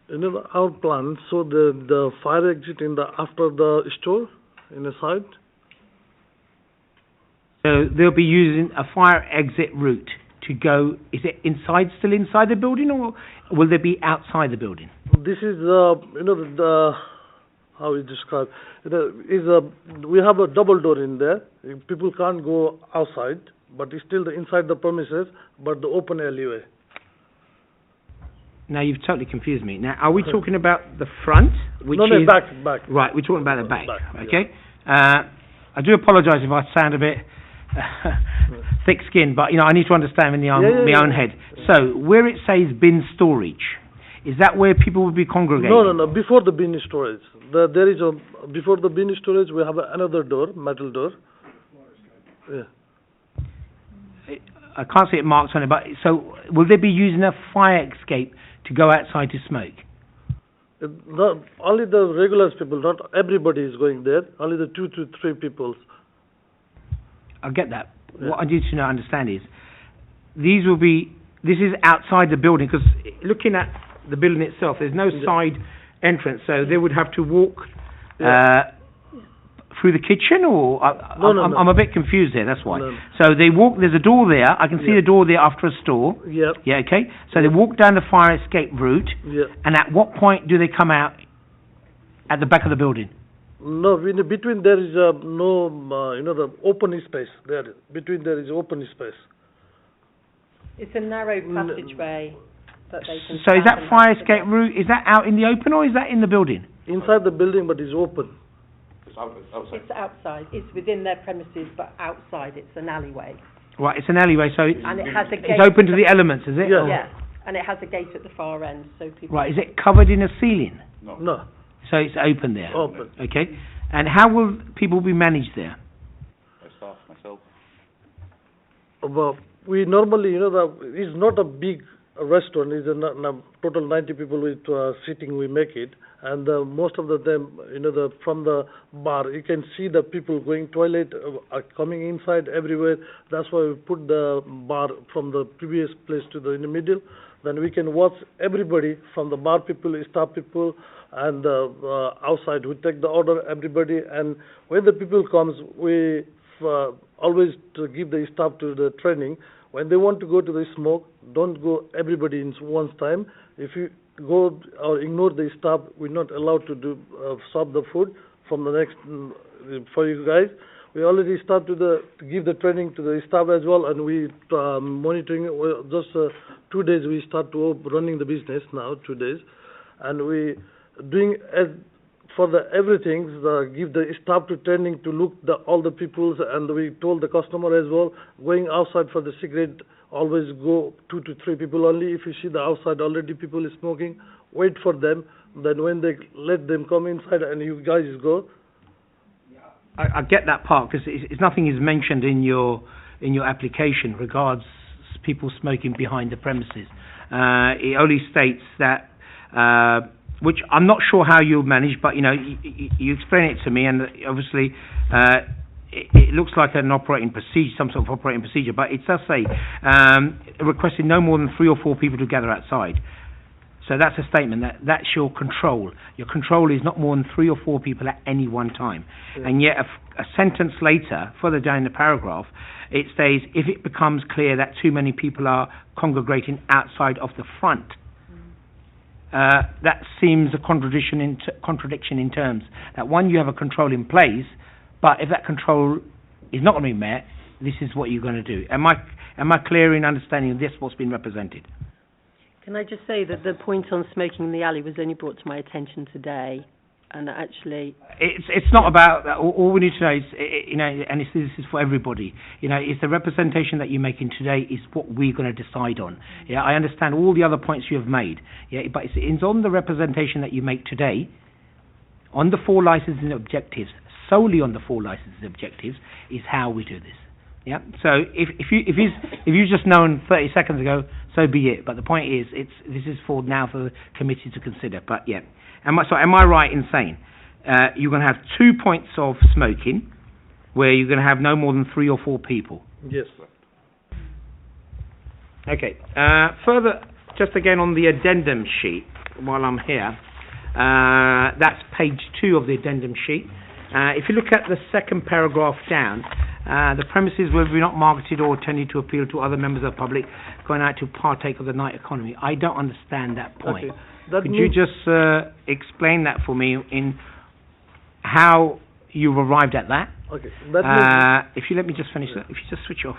Speaker 3: You know, our plan, so the fire exit in the after the store in the side.
Speaker 1: So they'll be using a fire exit route to go. Is it still inside the building, or will they be outside the building?
Speaker 3: This is you know, the how is described. We have a double door in there. People can't go outside, but it's still inside the premises, but the open alleyway.
Speaker 1: Now you've totally confused me. Now, are we talking about the front, which
Speaker 3: no,
Speaker 1: is
Speaker 3: back?
Speaker 1: Right, we're talking about the back. Okay.
Speaker 3: Yeah.
Speaker 1: I do apologise if I sound a bit thick-skinned, but you know I need to understand in my own head. So where it says bin storage, is that where people will be congregating?
Speaker 3: No. Before the bin storage, there is before the bin storage we have another door, metal door. Yeah.
Speaker 1: I can't see it marked on it, but so will they be using a fire escape to go outside to smoke?
Speaker 3: Only the regular people, not everybody is going there. Only the 2 to 3 people.
Speaker 1: I get that, what I need to understand is, this is outside the building, because looking at the building itself, there's no side entrance, so they would have to walk through the kitchen, or
Speaker 3: No.
Speaker 1: I'm a bit confused there. That's why.
Speaker 3: No.
Speaker 1: So they walk. There's a door there. I can see the door there after a store.
Speaker 3: Yeah.
Speaker 1: Yeah. Okay. So they walk down the fire escape route,
Speaker 3: Yeah.
Speaker 1: and at what point do they come out at the back of the building?
Speaker 3: No, in between there is no, the open space. There, between there is open space.
Speaker 4: It's a narrow passageway that they can...
Speaker 1: So is that
Speaker 4: stand and
Speaker 1: fire
Speaker 4: have to
Speaker 1: escape
Speaker 4: get-
Speaker 1: route? Is that out in the open, or is that in the building?
Speaker 3: Inside the building, but it's open.
Speaker 5: It's outside.
Speaker 4: It's outside. It's within their premises, but outside. It's an alleyway.
Speaker 1: Right. It's an alleyway, so
Speaker 4: And it has a gate...
Speaker 1: it's open to the elements, is it?
Speaker 3: Yeah.
Speaker 4: Yeah. And it has a gate at the far end, so people...
Speaker 1: Right. Is it covered in a ceiling?
Speaker 3: No,
Speaker 1: So it's open there.
Speaker 3: open.
Speaker 1: Okay. And how will people be managed there?
Speaker 5: My staff, myself.
Speaker 3: Well, we normally, it's not a big restaurant. It's a total 90 people with sitting. We make it, and most of the time, from the bar, you can see the people going toilet, are coming inside everywhere. That's why we put the bar from the previous place to in the middle. Then we can watch everybody from the bar people, staff people, and outside. We take the order, everybody, and when the people comes, we always to give the staff to the training. When they want to go to the smoke, don't go everybody in one time. If you go or ignore the staff, we're not allowed to do serve the food from the next for you guys. We already start to give the training to the staff as well, and we monitoring. Just 2 days we start to running the business now. 2 days, and we doing as for the everything. Give the staff to training to look all the peoples, and we told the customer as well. Going outside for the cigarette, always go 2 to 3 people only. If you see the outside already people is smoking, wait for them. Then when they let them come inside and you guys go.
Speaker 1: I get that part, because nothing is mentioned in your application regards people smoking behind the premises. It only states that, which I'm not sure how you'll manage, but you explain it to me, and obviously it looks like an operating procedure, some sort of operating procedure, but it does say requesting no more than 3 or 4 people to gather outside. So that's a statement that's your control. Your control is not more than 3 or 4 people at any one time. Yeah. And yet a sentence later, further down in the paragraph, it says if it becomes clear that too many people are congregating outside of the front. That seems a contradiction in terms that, one, you have a control in place, but if that control is not going to be met, this is what you're going to do. Am I clear in understanding this, what's been represented?
Speaker 4: Can I just say that the point on smoking in the alley was only brought to my attention today, and actually...
Speaker 1: It's not about that. All we need to know is, and this is for everybody, is the representation that you're making today is what we're going to decide on. Yeah, I understand all the other points you have made, but it's on the representation that you make today, on the 4 licensing objectives, solely on the 4 licensing objectives, is how we do this. Yeah. So if you just known 30 seconds ago, so be it. But the point is, this is for now for the committee to consider. But yeah, am I right in saying you're going to have 2 points of smoking, where you're going to have no more than 3 or 4 people?
Speaker 3: Yes.
Speaker 1: Okay. Further, just again on the addendum sheet, while I'm here, that's page 2 of the addendum sheet. If you look at the second paragraph down, the premises will be not marketed or intended to appeal to other members of the public going out to partake of the night economy. I don't understand that point.
Speaker 3: Okay. That
Speaker 1: Could you just explain that for me in how you've arrived at that?
Speaker 3: Okay. That
Speaker 1: if you let me just finish that. If you just switch off.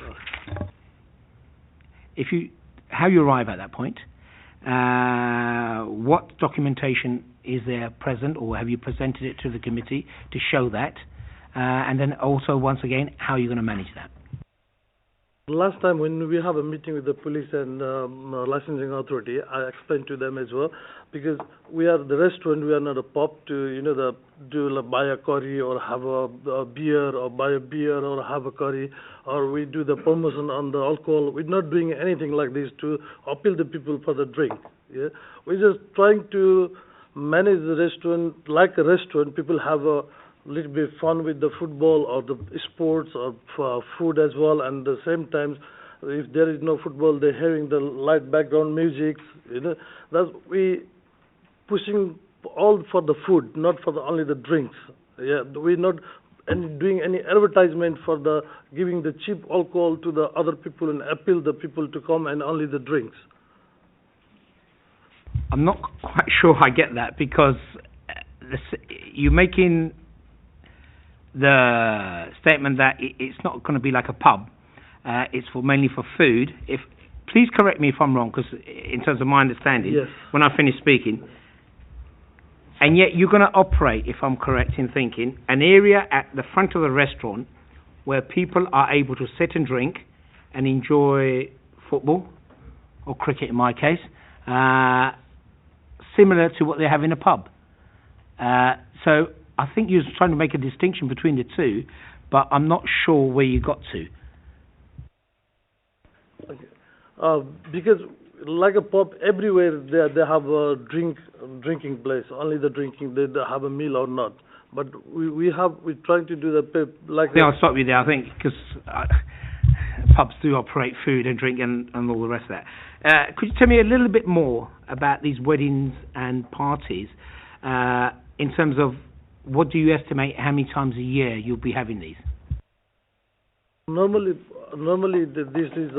Speaker 1: How you arrive at that point, what documentation is there present, or have you presented it to the committee to show that? And then also, once again, how are you going to manage that?
Speaker 3: Last time when we have a meeting with the police and licensing authority, I explained to them as well, because we are the restaurant, we are not a pub to buy a curry or have a beer, or buy a beer or have a curry, or we do the promotion on the alcohol. We're not doing anything like this to appeal the people for the drink. Yeah, we're just trying to manage the restaurant like a restaurant. People have little bit fun with the football or the sports or food as well. And at the same time, if there is no football, they're having the light background music. That's we pushing all for the food, not for only the drinks. Yeah, we're not doing any advertisement for the giving the cheap alcohol to the other people and appeal the people to come and only the drinks.
Speaker 1: I'm not quite sure I get that, because you're making the statement that it's not going to be like a pub. It's mainly for food. Please correct me if I'm wrong, because in terms of my understanding,
Speaker 3: yes,
Speaker 1: when I finish speaking, and yet you're going to operate, if I'm correct in thinking, an area at the front of the restaurant where people are able to sit and drink and enjoy football, or cricket in my case, similar to what they have in a pub. So I think you're trying to make a distinction between the two, but I'm not sure where you got to.
Speaker 3: Okay. Because like a pub, everywhere they have a drinking place. Only the drinking, they have a meal or not. But we're trying to do like.
Speaker 1: I think I'll stop you there. I think because pubs do operate food and drink and all the rest of that. Could you tell me a little bit more about these weddings and parties in terms of what do you estimate how many times a year you'll be having these?
Speaker 3: Normally this is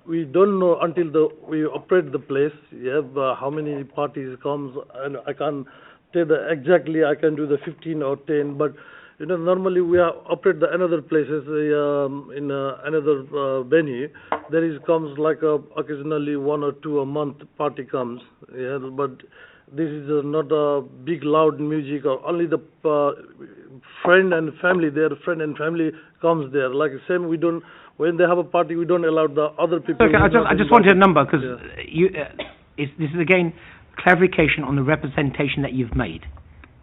Speaker 3: we don't know until we operate the place. Yeah, how many parties comes, and I can't tell exactly. I can do the 15 or 10, but normally we operate the another places in another venue. There comes like occasionally 1 or 2 a month party comes. Yeah, but this is not a big loud music, or only the friend and family. Their friend and family comes there. Like same, we don't. When they have a party, we don't allow the other people.
Speaker 1: Okay, I just wanted a number, because this is again clarification on the representation that you've made.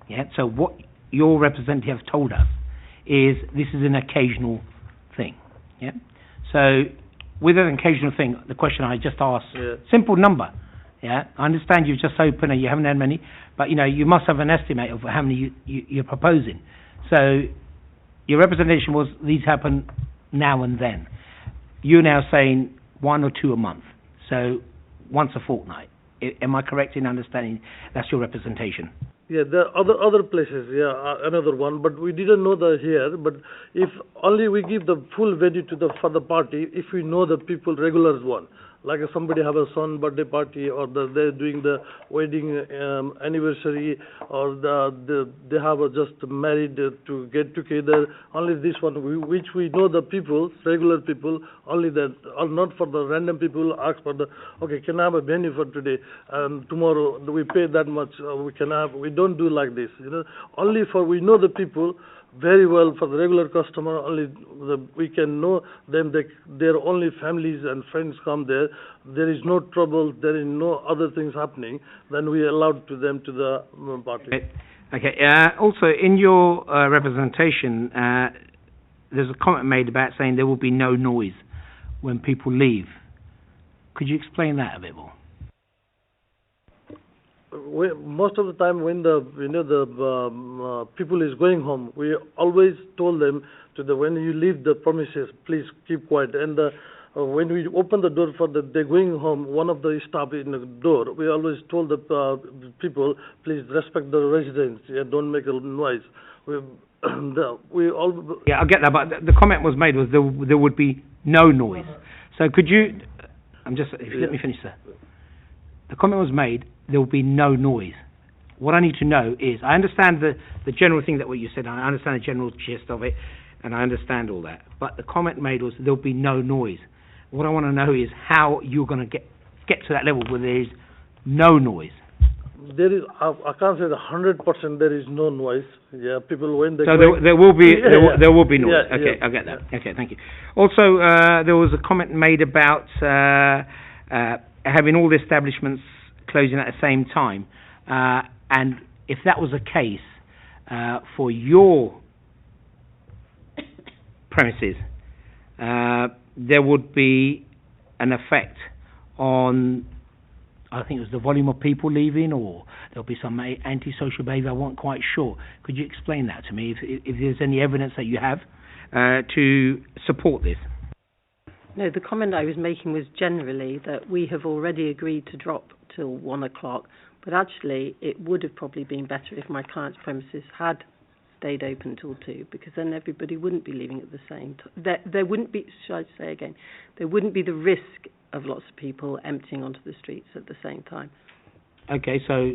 Speaker 1: Yeah. So what your representative told us is this is an occasional thing. Yeah. So with an occasional thing, the question I just asked, simple number. Yeah. I understand you've just opened and you haven't had many, but you must have an estimate of how many you're proposing. So your representation was these happen now and then. You're now saying 1 or 2 a month, so once a fortnight. Am I correct in understanding that's your representation?
Speaker 3: Yeah, there are other places, another one, but we didn't know here. But if only we give the full venue for the party, if we know the people regular one, like if somebody have a son birthday party, or they're doing the wedding anniversary, or they have just married to get together. Only this one, which we know the people, regular people, only that, or not for the random people ask for okay, can I have a venue for today, and tomorrow we pay that much, we can have. We don't do like this, Only for we know the people very well. For the regular customer, only we can know them. Their only families and friends come there. There is no trouble. There is no other things happening. Then we allowed them to the party.
Speaker 1: Okay. Also, in your representation, there's a comment made about saying there will be no noise when people leave. Could you explain that a bit more?
Speaker 3: Most of the time, when the people is going home, we always told them when you leave the premises, please keep quiet. And when we open the door for they're going home, one of the staff in the door, we always told the people, please respect the residents. Don't make a noise. I
Speaker 1: get that, but the comment was made was there would be no noise. So could you? Let me finish, sir. The comment was made, there will be no noise. What I need to know is, I understand the general thing that what you said, I understand the general gist of it, and I understand all that. But the comment made was, there will be no noise. What I want to know is how you're going to get to that level where there is no noise.
Speaker 3: There is, I can't say 100% there is no noise. Yeah, people when they.
Speaker 1: So there will be there will be noise.
Speaker 3: Yeah,
Speaker 1: okay, I get that. Okay, thank you. Also, there was a comment made about having all the establishments closing at the same time, and if that was the case for your premises, there would be an effect on I think it was the volume of people leaving, or there'll be some antisocial behaviour. I wasn't quite sure. Could you explain that to me, if there's any evidence that you have to support this?
Speaker 4: No, the comment I was making was generally that we have already agreed to drop till 1 o'clock, but actually it would have probably been better if my client's premises had stayed open till 2, because then everybody wouldn't be leaving at the same time. There wouldn't be, should I say again, there wouldn't be the risk of lots of people emptying onto the streets at the same time.
Speaker 1: Okay, so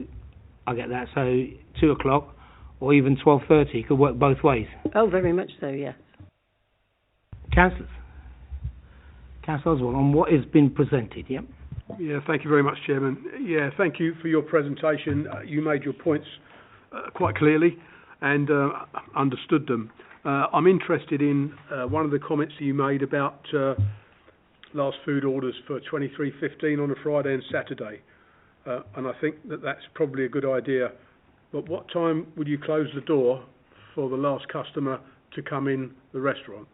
Speaker 1: I get that. So 2 o'clock or even 12:30 could work both ways.
Speaker 4: Oh, very much so, yes.
Speaker 1: Councillors? Councillor Oswald, on what has been presented, yeah?
Speaker 11: Yeah, thank you very much, Chairman. Yeah, thank you for your presentation. You made your points quite clearly and understood them. I'm interested in one of the comments that you made about last food orders for 23:15 on a Friday and Saturday. And I think that that's probably a good idea. But what time would you close the door for the last customer to come in the restaurant?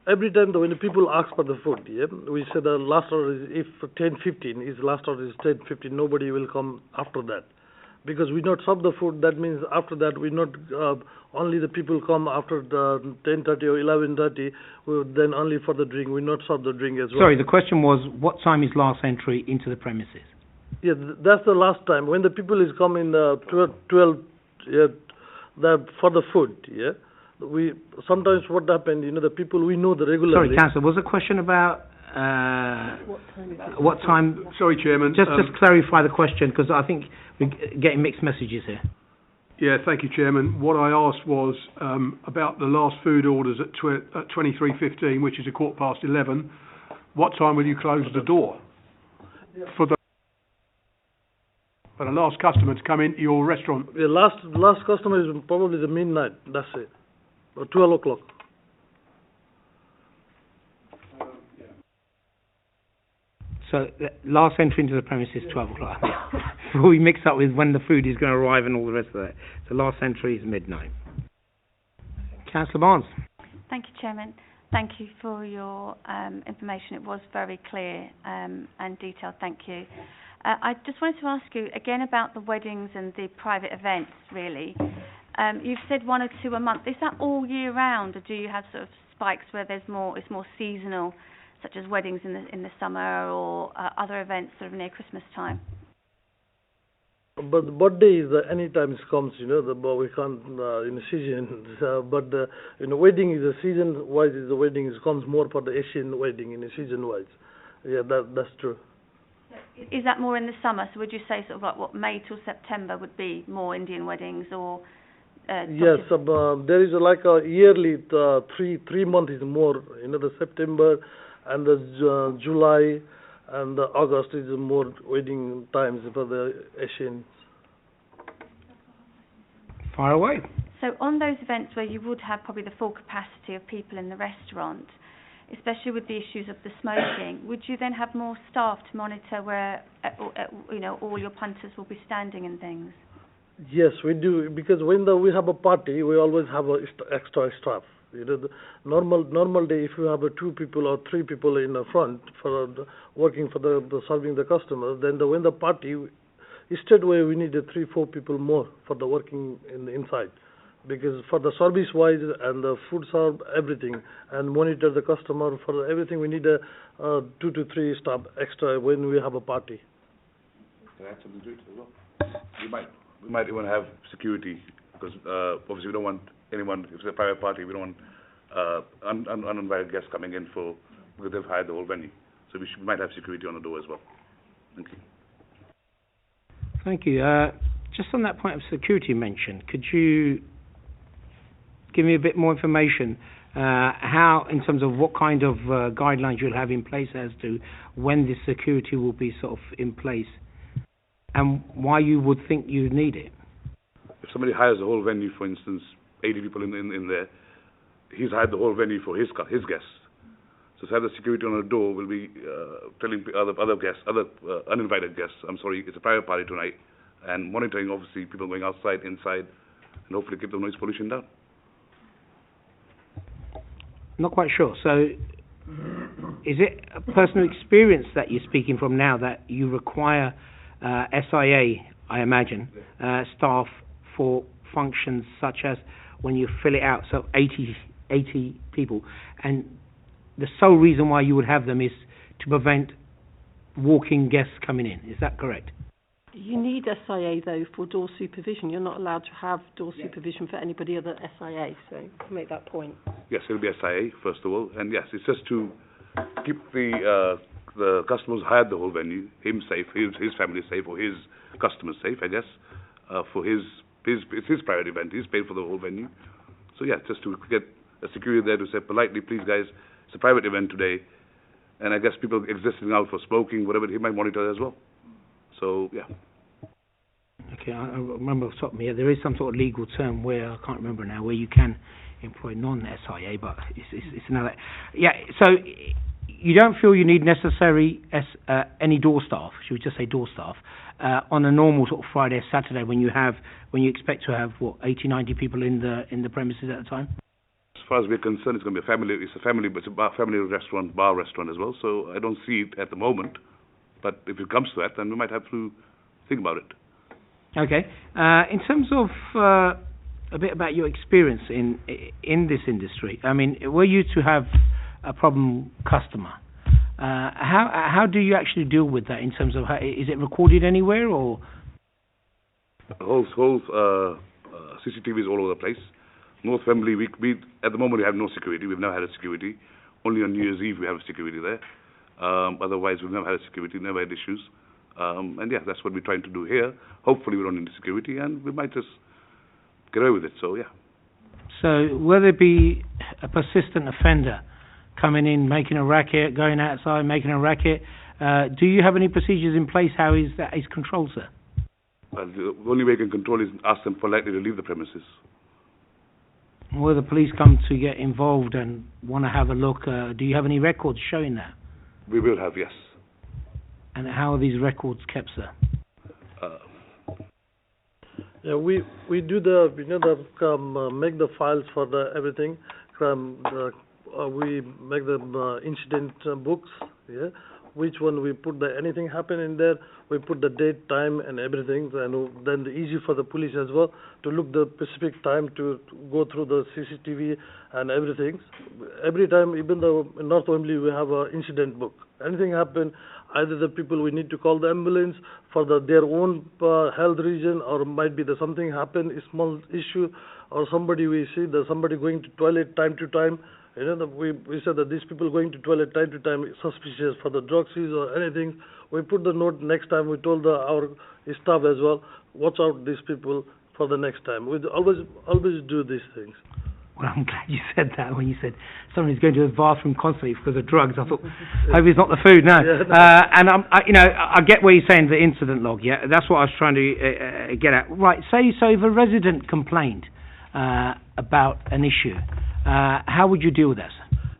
Speaker 3: Every time when the people ask for the food, yeah, we said the last order is if 10:15 is last order is 10:15, nobody will come after that, because we not serve the food. That means after that we not only the people come after the 10:30 or 11:30. Then only for the drink. We not serve the drink as well.
Speaker 1: Sorry, the question was what time is last entry into the premises?
Speaker 3: Yeah, that's the last time when the people is coming 12. Yeah, for the food. Yeah. We sometimes what happened, the people we know the regularly.
Speaker 1: Sorry, Councillor, was the question about what time?
Speaker 11: Sorry, Chairman.
Speaker 1: Just clarify the question, because I think we're getting mixed messages here.
Speaker 11: Yeah, thank you, Chairman. What I asked was about the last food orders at 23:15, which is 11:15. What time will you close the door for the last customer to come into your restaurant?
Speaker 3: The last customer is probably the midnight. That's it. Or 12 o'clock.
Speaker 1: So the last entry into the premises is 12 o'clock. Before we mix up with when the food is going to arrive and all the rest of that. So last entry is midnight. Councillor Barnes.
Speaker 7: Thank you, Chairman. Thank you for your information. It was very clear and detailed. Thank you. I just wanted to ask you again about the weddings and the private events, really. You've said 1 or 2 a month. Is that all year round, or do you have sort of spikes where it's more seasonal, such as weddings in the summer or other events sort of near Christmas time?
Speaker 3: But the birthday is any time it comes, we can't in the season. But wedding is a season wise. The wedding comes more for the Asian wedding in the season wise. Yeah, that's true.
Speaker 7: Is that more in the summer? So would you say sort of like May till September would be more Indian weddings, or?
Speaker 3: Yes, there is like a yearly 3 months is more. The September and the July and the August is more wedding times for the Asians.
Speaker 1: Far away.
Speaker 7: So on those events where you would have probably the full capacity of people in the restaurant, especially with the issues of the smoking, would you then have more staff to monitor where all your punters will be standing and things?
Speaker 3: Yes, we do, because when we have a party, we always have a extra staff. The normal day, if you have 2 people or 3 people in the front for working for the serving the customers, then when the party, instead we need 3-4 people more for the working inside, because for the service wise and the food serve everything and monitor the customer for everything, we need 2 to 3 staff extra when we have a party.
Speaker 5: Can I add something to it as well? We might even have security, because obviously we don't want anyone, if it's a private party, we don't want uninvited guests coming in because they've hired the whole venue. So we might have security on the door as well. Thank you.
Speaker 1: Thank you. Just on that point of security mentioned, could you give me a bit more information how, in terms of what kind of guidelines you'll have in place as to when this security will be sort of in place, and why you would think you need it?
Speaker 5: If somebody hires the whole venue, for instance, 80 people in there, he's hired the whole venue for his guests. So to have the security on the door will be telling other guests, other uninvited guests, I'm sorry, it's a private party tonight, and monitoring obviously people going outside, inside, and hopefully keep the noise pollution down.
Speaker 1: Not quite sure. So, is it a personal experience that you're speaking from now that you require SIA, I imagine, staff for functions such as when you fill it out, so 80 people, and the sole reason why you would have them is to prevent walking guests coming in. Is that correct?
Speaker 4: You need SIA though for door supervision. You're not allowed to have door supervision for anybody other than SIA, so to make that point.
Speaker 5: Yes, it'll be SIA, first of all, and yes, it's just to keep the customers who hired the whole venue, him safe, his family safe, or his customers safe, I guess, for it's his private event, he's paid for the whole venue. So yeah, just to get a security there to say politely, please guys, it's a private event today, and I guess people existing out for smoking, whatever, he might monitor as well. So, yeah.
Speaker 1: Okay, I remember off the top of me, there is some sort of legal term where, I can't remember now, where you can employ non-SIA, but it's another... Yeah, so you don't feel you need necessary any door staff, should we just say door staff, on a normal sort of Friday or Saturday when you expect to have, 80, 90 people in the premises at the time?
Speaker 5: As far as we're concerned, it's going to be a family restaurant, bar restaurant as well, so I don't see it at the moment. But if it comes to that, then we might have to think about it. Okay.
Speaker 1: In terms of a bit about your experience in this industry, I mean, were you to have a problem customer, how do you actually deal with that in terms of, is it recorded anywhere or?
Speaker 5: The whole CCTV is all over the place. North Wembley, we at the moment we have no security. We've never had a security. Only on New Year's Eve we have a security there. Otherwise, we've never had security, never had issues. And yeah, that's what we're trying to do here. Hopefully we don't need security and we might just get away with it, so yeah.
Speaker 1: So will there be a persistent offender coming in, making a racket, going outside, making a racket? Do you have any procedures in place? How is that controlled, sir?
Speaker 5: The only way you can control is ask them politely to leave the premises.
Speaker 1: Will the police come to get involved and want to have a look? Do you have any records showing that?
Speaker 5: We will have, yes.
Speaker 1: And how are these records kept, sir?
Speaker 3: Yeah, we do make the files for everything. We make the incident books. Yeah, which one we put anything happen in there. We put the date, time, and everything, and then easy for the police as well to look the specific time to go through the CCTV and everything. Every time, even though in North Wembley we have an incident book. Anything happen, either the people we need to call the ambulance for their own health reason, or might be that something happen, a small issue, or somebody we see that somebody going to toilet time to time. You know, we said that these people going to toilet time to time is suspicious for the drugs use or anything. We put the note next time. We told our staff as well, watch out these people for the next time. We always do these things.
Speaker 1: Well, I'm glad you said that when you said somebody's going to the bathroom constantly because of drugs. I thought, hope it's not the food. No. And I get what you're saying, the incident log. Yeah, that's what I was trying to get at. Right. So if a resident complained about an issue, how would you deal with that?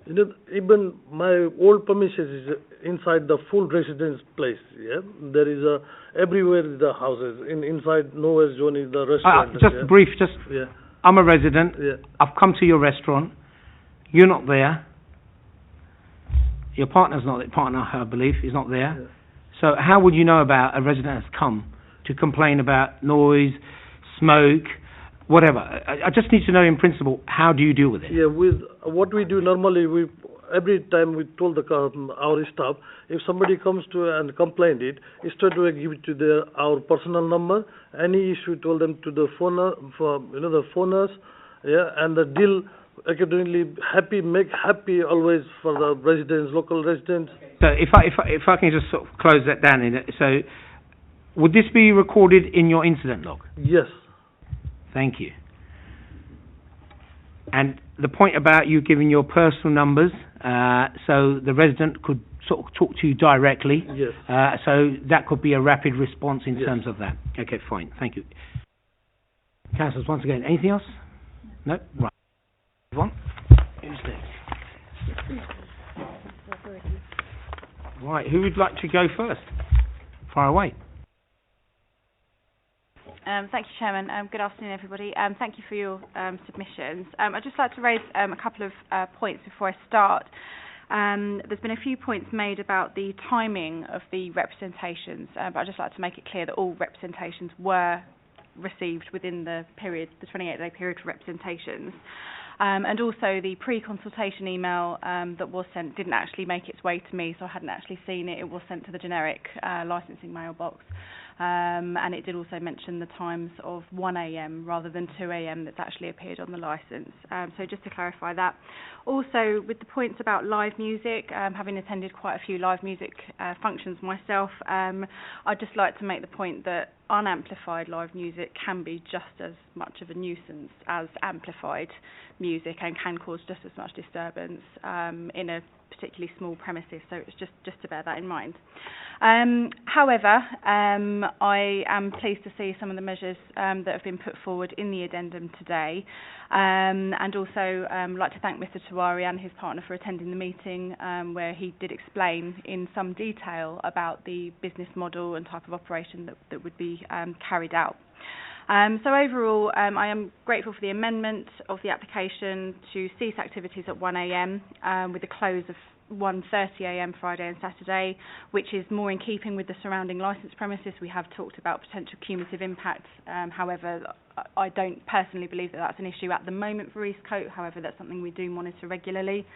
Speaker 3: You know, even my old premises is inside the full residence place. Yeah, there is everywhere the houses inside nowhere zone is the restaurant.
Speaker 1: Brief. I'm a resident.
Speaker 3: Yeah.
Speaker 1: I've come to your restaurant. You're not there. Your partner, I believe, is not there.
Speaker 3: Yeah.
Speaker 1: So how would you know about a resident has come to complain about noise, smoke, whatever? I just need to know in principle, how do you deal with it?
Speaker 3: Yeah, with what we do normally, every time we told our staff, if somebody comes to and complained it, straight away give it to our personal number. Any issue, told them to the the phoners, yeah, and the deal accordingly. Make happy always for the residents, local residents.
Speaker 1: So if I can just sort of close that down, so would this be recorded in your incident log?
Speaker 3: Yes.
Speaker 1: Thank you. And the point about you giving your personal numbers, so the resident could sort of talk to you directly.
Speaker 3: Yes.
Speaker 1: So that could be a rapid response in terms of that. Okay, fine. Thank you. Councillors, once again, anything else? No? Right. One. Who's next? Right, who would like to go first? Fire away.
Speaker 12: Thank you, Chairman. Good afternoon, everybody. Thank you for your submissions. I'd just like to raise a couple of points before I start. There's been a few points made about the timing of the representations, but I'd just like to make it clear that all representations were received within the period, the 28-day period for representations. And also the pre-consultation email that was sent didn't actually make its way to me, so I hadn't actually seen it. It was sent to the generic licensing mailbox. And it did also mention the times of 1 a.m. rather than 2 a.m. that's actually appeared on the licence. So just to clarify that. Also, with the points about live music, having attended quite a few live music functions myself, I'd just like to make the point that unamplified live music can be just as much of a nuisance as amplified music and can cause just as much disturbance in a particularly small premises, so it's just to bear that in mind. However, I am pleased to see some of the measures that have been put forward in the addendum today, and also like to thank Mr Tawari and his partner for attending the meeting where he did explain in some detail about the business model and type of operation that would be carried out. So overall, I am grateful for the amendment of the application to cease activities at 1 a.m. With a close of 1:30 a.m. Friday and Saturday, which is more in keeping with the surrounding licence premises. We have talked about potential cumulative impacts. However, I don't personally believe that that's an issue at the moment for Eastcote. However, that's something we do monitor regularly.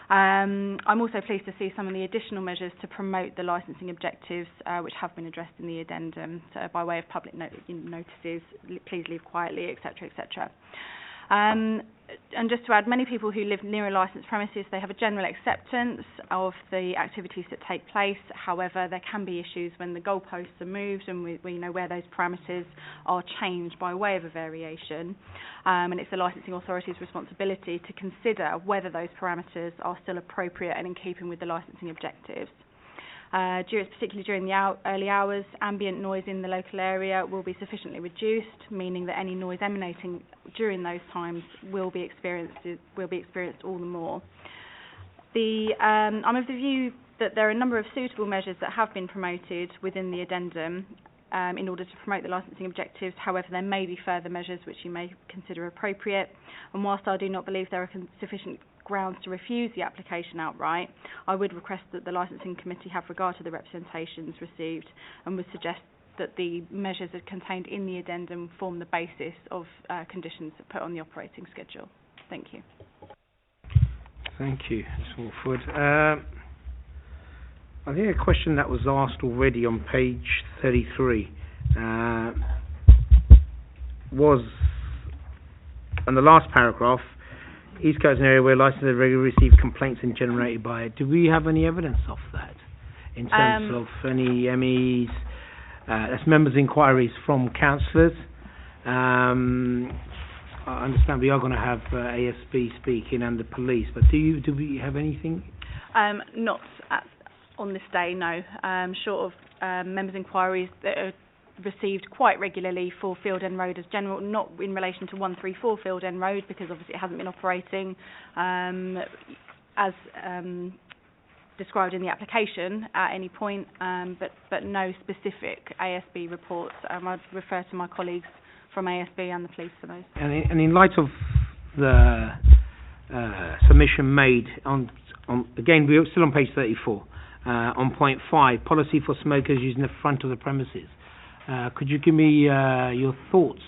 Speaker 12: I'm also pleased to see some of the additional measures to promote the licensing objectives, which have been addressed in the addendum by way of public notices, please leave quietly, etc., etc. And just to add, many people who live near a licensed premises, they have a general acceptance of the activities that take place. However, there can be issues when the goalposts are moved and we know where those parameters are changed by way of a variation. And it's the licensing authority's responsibility to consider whether those parameters are still appropriate and in keeping with the licensing objectives. Particularly during the early hours, ambient noise in the local area will be sufficiently reduced, meaning that any noise emanating during those times will be experienced all the more. I'm of the view that there are a number of suitable measures that have been promoted within the addendum in order to promote the licensing objectives. However, there may be further measures which you may consider appropriate. And whilst I do not believe there are sufficient grounds to refuse the application outright, I would request that the licensing committee have regard to the representations received and would suggest that the measures that are contained in the addendum form the basis of conditions put on the operating schedule. Thank you.
Speaker 1: Thank you, Ms Walford. I think a question that was asked already on page 33 was on the last paragraph. Eastcote is an area where licenses regularly receive complaints and generated by it. Do we have any evidence of that in terms of any MEs? That's members' inquiries from councillors. I understand we are going to have ASB speaking and the police, but do we have anything?
Speaker 12: Not on this day, no. Short of members' inquiries that are received quite regularly for Field End Road as general, not in relation to 134 Field End Road, because obviously it hasn't been operating as described in the application at any point, but no specific ASB reports. I'd refer to my colleagues from ASB and the police for those.
Speaker 1: And in light of the submission made on again, we're still on page 34, on point 5, policy for smokers using the front of the premises. Could you give me your thoughts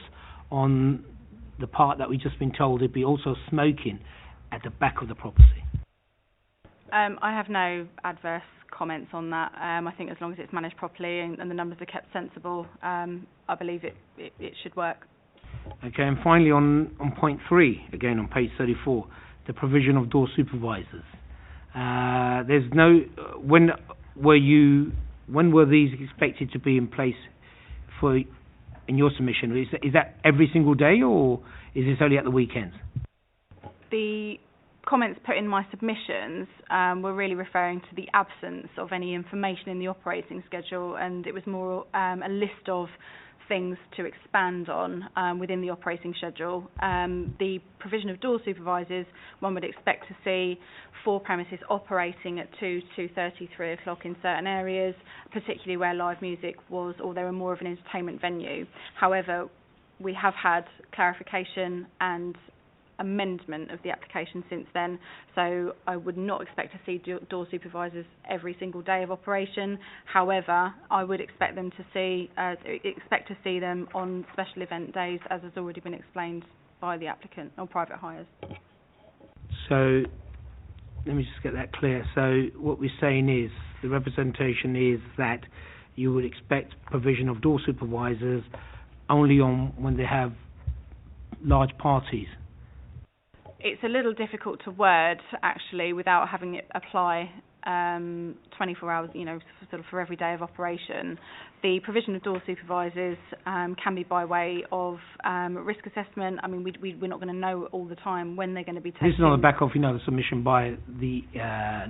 Speaker 1: on the part that we've just been told it'd be also smoking at the back of the property?
Speaker 12: I have no adverse comments on that. I think as long as it's managed properly and the numbers are kept sensible, I believe it should work.
Speaker 1: Okay, and finally on point 3, again on page 34, the provision of door supervisors. There's no, when were these expected to be in place in your submission? Is that every single day, or is this only at the weekends?
Speaker 12: The comments put in my submissions were really referring to the absence of any information in the operating schedule, and it was more a list of things to expand on within the operating schedule. The provision of door supervisors, one would expect to see 4 premises operating at 2, 2:30, 3 o'clock in certain areas, particularly where live music was, or they were more of an entertainment venue. However, we have had clarification and amendment of the application since then, so I would not expect to see door supervisors every single day of operation. However, I would expect them to see them on special event days, as has already been explained by the applicant, or private hires.
Speaker 1: So let me just get that clear. So what we're saying is, the representation is that you would expect provision of door supervisors only on when they have large parties.
Speaker 12: It's a little difficult to word, actually, without having it apply 24 hours, sort of for every day of operation. The provision of door supervisors can be by way of risk assessment. I mean, we're not going to know all the time when they're going to be taken.
Speaker 1: This is on the back of, the submission by the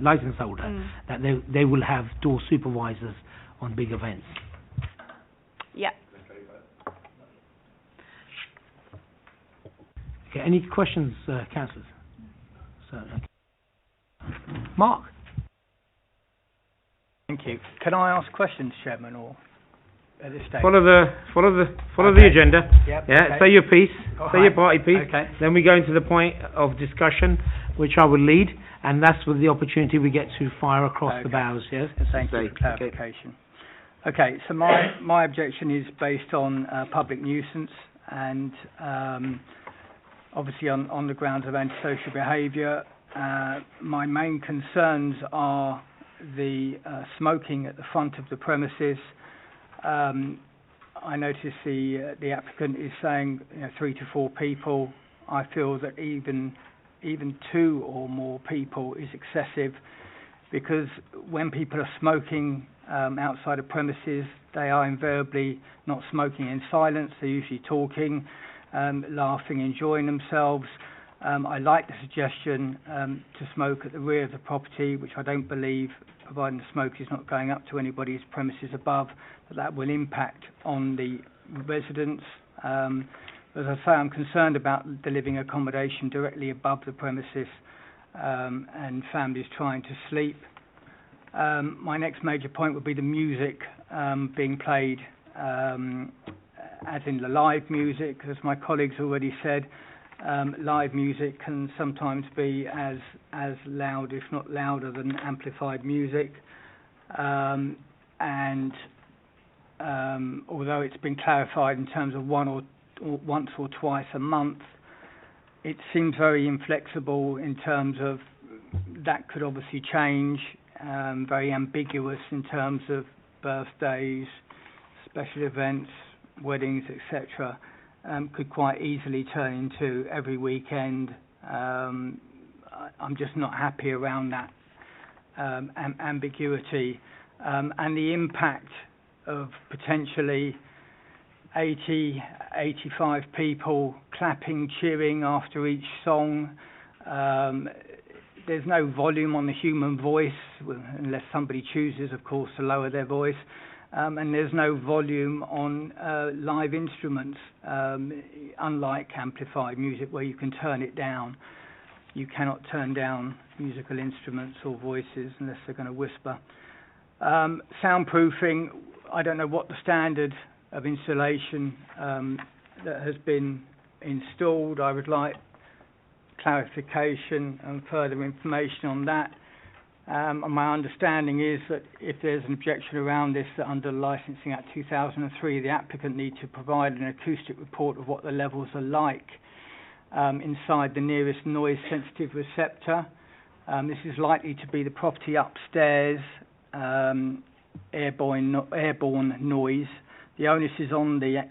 Speaker 1: licence holder, that they will have door supervisors on big events.
Speaker 12: Yeah.
Speaker 1: Okay, any questions, councillors? Mark?
Speaker 8: Thank you. Can I ask questions, Chairman, or at this stage?
Speaker 1: Follow the agenda.
Speaker 8: Yep.
Speaker 1: Yeah.
Speaker 8: Okay.
Speaker 1: Say your piece.
Speaker 8: All
Speaker 1: say
Speaker 8: right.
Speaker 1: your party piece.
Speaker 8: Okay.
Speaker 1: Then we go into the point of discussion, which I will lead, and that's with the opportunity we get to fire across the bows. Yes.
Speaker 8: Thank you for clarification. Okay. So my objection is based on public nuisance and obviously on the grounds of antisocial behaviour. My main concerns are the smoking at the front of the premises. I notice the applicant is saying 3 to 4 people. I feel that even 2 or more people is excessive, because when people are smoking outside of premises, they are invariably not smoking in silence. They're usually talking, laughing, enjoying themselves. I like the suggestion to smoke at the rear of the property, which I don't believe, providing the smoke is not going up to anybody's premises above, that will impact on the residents. As I say, I'm concerned about the living accommodation directly above the premises and families trying to sleep. My next major point would be the music being played, as in the live music. As my colleagues already said, live music can sometimes be as loud, if not louder, than amplified music. Although it's been clarified in terms of once or twice a month, it seems very inflexible in terms of that could obviously change, very ambiguous in terms of birthdays, special events, weddings, etc. Could quite easily turn into every weekend. I'm just not happy around that ambiguity and the impact of potentially 80, 85 people clapping, cheering after each song. There's no volume on the human voice, unless somebody chooses, of course, to lower their voice. And there's no volume on live instruments, unlike amplified music where you can turn it down. You cannot turn down musical instruments or voices unless they're going to whisper. Soundproofing, I don't know what the standard of installation that has been installed. I would like clarification and further information on that. My understanding is that if there's an objection around this, that under Licensing Act 2003, the applicant needs to provide an acoustic report of what the levels are like inside the nearest noise-sensitive receptor. This is likely to be the property upstairs, airborne noise. The onus is on the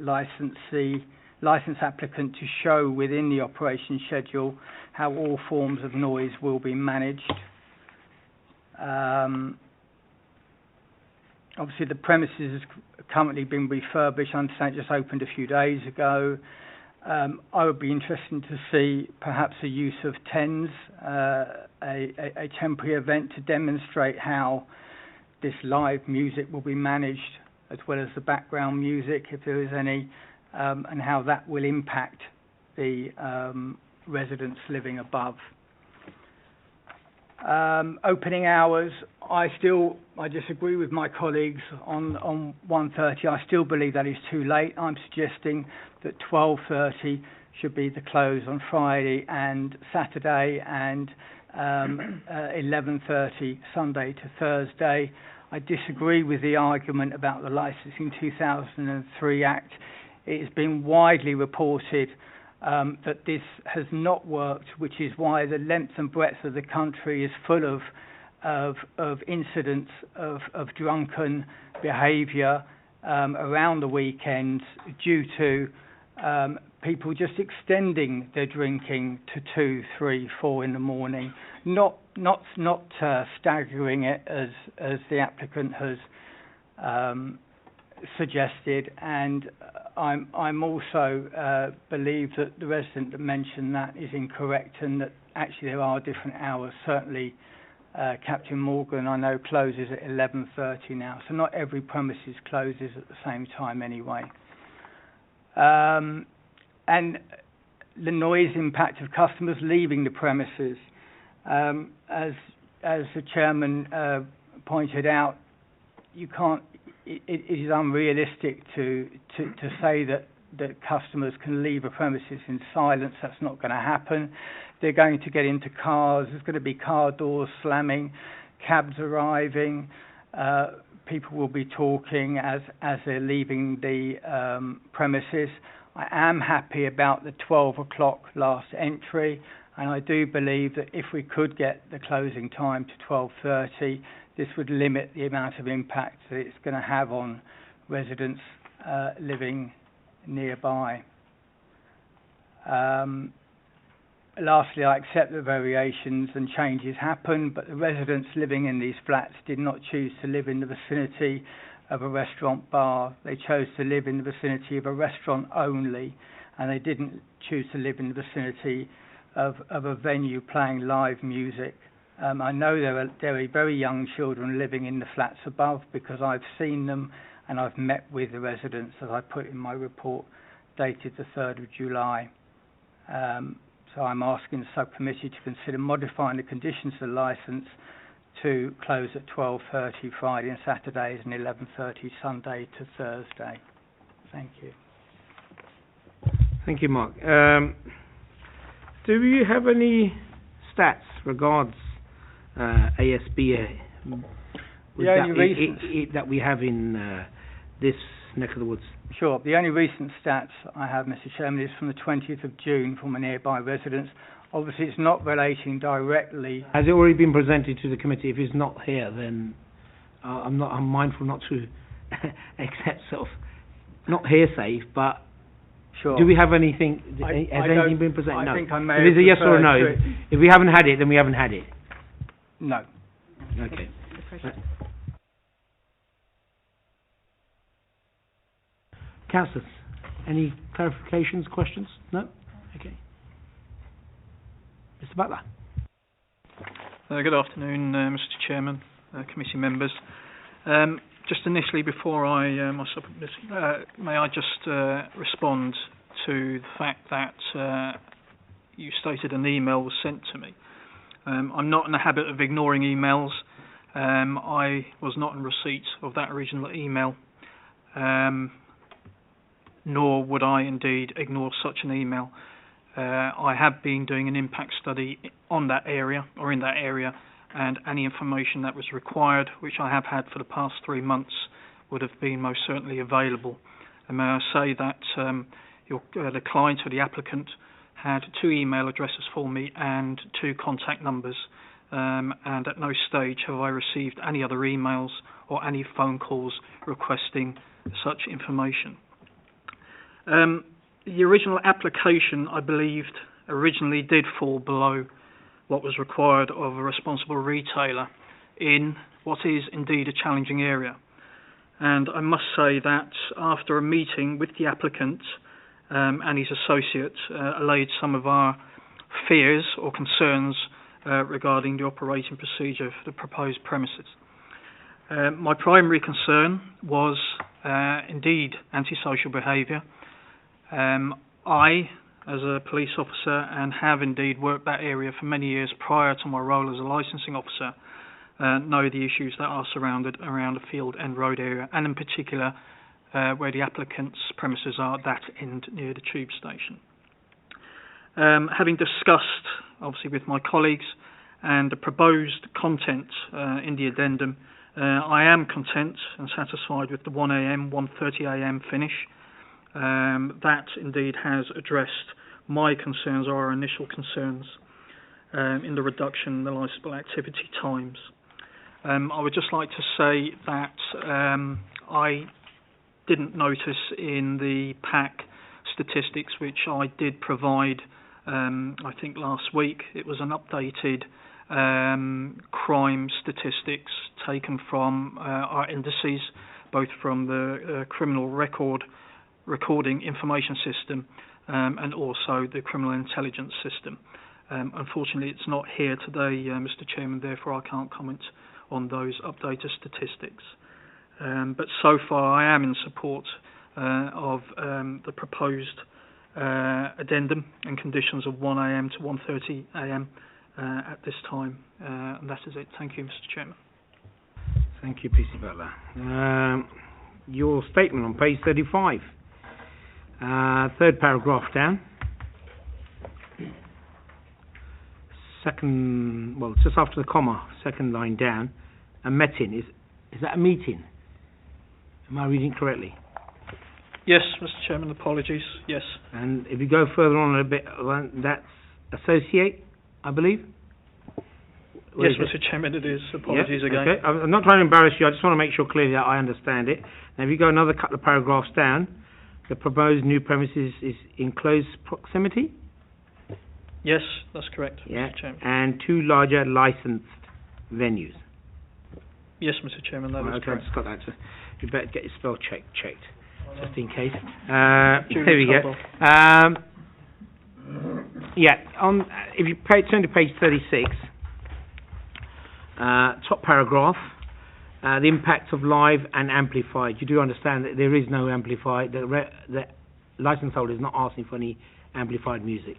Speaker 8: licence applicant to show within the operation schedule how all forms of noise will be managed. Obviously the premises has currently been refurbished. I understand it just opened a few days ago. I would be interested to see perhaps a use of TENS, a temporary event to demonstrate how this live music will be managed as well as the background music, if there is any, and how that will impact the residents living above. Opening hours, I disagree with my colleagues on 1:30. I still believe that is too late. I'm suggesting that 12:30 should be the close on Friday and Saturday, and 11:30 Sunday to Thursday. I disagree with the argument about the Licensing 2003 Act. It has been widely reported that this has not worked, which is why the length and breadth of the country is full of incidents of drunken behaviour around the weekends due to people just extending their drinking to 2, 3, 4 in the morning, not staggering it as the applicant has suggested. And I'm also believe that the resident that mentioned that is incorrect, and that actually there are different hours. Certainly Captain Morgan, I know, closes at 11:30 now, so not every premises closes at the same time anyway. And the noise impact of customers leaving the premises, as the chairman pointed out, you can't. It is unrealistic to say that customers can leave a premises in silence. That's not going to happen. They're going to get into cars. There's going to be car doors slamming, cabs arriving. People will be talking as they're leaving the premises. I am happy about the 12 o'clock last entry, and I do believe that if we could get the closing time to 12:30, this would limit the amount of impact that it's going to have on residents living nearby. Lastly, I accept that variations and changes happen, but the residents living in these flats did not choose to live in the vicinity of a restaurant bar. They chose to live in the vicinity of a restaurant only, and they didn't choose to live in the vicinity of a venue playing live music. I know there are very young children living in the flats above, because I've seen them and I've met with the residents, as I put in my report dated the 3rd of July. So I'm asking the subcommittee to consider modifying the conditions of the licence to close at 12:30 Friday and Saturdays and 11:30 Sunday to Thursday. Thank you.
Speaker 1: Thank you, Mark. Do you have any stats regards ASB that we have in this neck of the woods?
Speaker 8: Sure. The only recent stats I have, Mr. Chairman, is from the 20th of June from a nearby residence. Obviously, it's not relating directly.
Speaker 1: Has it already been presented to the committee? If it's not here, then I'm mindful not to accept sort of not hearsay, but
Speaker 8: sure.
Speaker 1: Do we have anything? Has anything been presented?
Speaker 8: I
Speaker 1: no.
Speaker 8: think I may
Speaker 1: If it's a yes or a no. If we haven't had it, then we haven't had it.
Speaker 8: No.
Speaker 1: Okay. Councillors, any clarifications, questions? No? Okay. Mr. Butler.
Speaker 9: Good afternoon, Mr. Chairman, committee members. Just initially, before I may I just respond to the fact that you stated an email was sent to me. I'm not in the habit of ignoring emails. I was not in receipt of that original email, nor would I indeed ignore such an email. I have been doing an impact study on that area, or in that area, and any information that was required, which I have had for the past 3 months, would have been most certainly available. And may I say that the client or the applicant had 2 email addresses for me and 2 contact numbers, and at no stage have I received any other emails or any phone calls requesting such information. The original application, I believed, originally did fall below what was required of a responsible retailer in what is indeed a challenging area. And I must say that after a meeting with the applicant and his associate, allayed some of our fears or concerns regarding the operating procedure for the proposed premises. My primary concern was indeed antisocial behaviour. I, as a police officer, and have indeed worked that area for many years prior to my role as a licensing officer, know the issues that are surrounded around the field and road area, and in particular where the applicant's premises are, that end near the tube station. Having discussed, obviously, with my colleagues and the proposed content in the addendum, I am content and satisfied with the 1am, 1:30am finish. That indeed has addressed my concerns, or our initial concerns, in the reduction in the licensable activity times. I would just like to say that I didn't notice in the pack statistics which I did provide, I think last week. It was an updated crime statistics taken from our indices, both from the criminal recording information system and also the criminal intelligence system. Unfortunately, it's not here today, Mr. Chairman, therefore I can't comment on those updated statistics. But so far I am in support of the proposed addendum and conditions of 1am to 1:30am at this time. And that is it. Thank you, Mr. Chairman.
Speaker 1: Thank you, PC Butler. Your statement on page 35. Third paragraph down. Second, well, just after the comma, second line down. A meeting. Is that a meeting? Am I reading correctly?
Speaker 9: Yes, Mr. Chairman, apologies. Yes.
Speaker 1: And if you go further on a bit, that's associate, I believe?
Speaker 9: Yes, Mr. Chairman, it is. Apologies again.
Speaker 1: Okay. I'm not trying to embarrass you. I just want to make sure clearly that I understand it. Now, if you go another couple of paragraphs down, the proposed new premises is in close proximity?
Speaker 9: Yes, that's correct,
Speaker 1: yeah.
Speaker 9: Mr. Chairman.
Speaker 1: And 2 larger licensed venues?
Speaker 9: Yes, Mr. Chairman, that is correct.
Speaker 1: I've just got that. So you better get your spell checked, just in case. There we go. If you turn to page 36, top paragraph, the impact of live and amplified. You do understand that there is no amplified. The licence holder is not asking for any amplified music.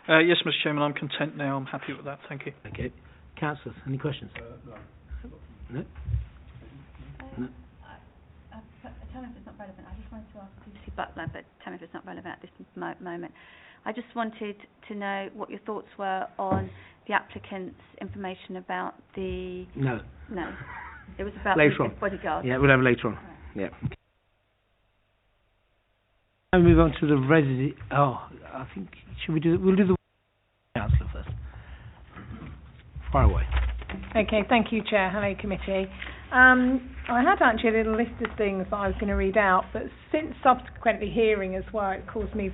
Speaker 9: Yes, Mr. Chairman, I'm content now. I'm happy with that. Thank you.
Speaker 1: Okay. Councillors, any questions? No?
Speaker 7: Tell me if it's not relevant. I just wanted to ask PC Butler, but tell me if it's not relevant at this moment. I just wanted to know what your thoughts were on the applicant's information about the... No. It was about
Speaker 1: later
Speaker 7: the
Speaker 1: on.
Speaker 7: bodyguard.
Speaker 1: Yeah, we'll have it later on.
Speaker 7: Right.
Speaker 1: Yeah. Now we move on to the resident... Oh, I think... We'll do the councillor first. Far away.
Speaker 6: Okay, thank you, Chair. Hello, committee. I had actually a little list of things that I was going to read out, but since subsequently hearing as well, it caused me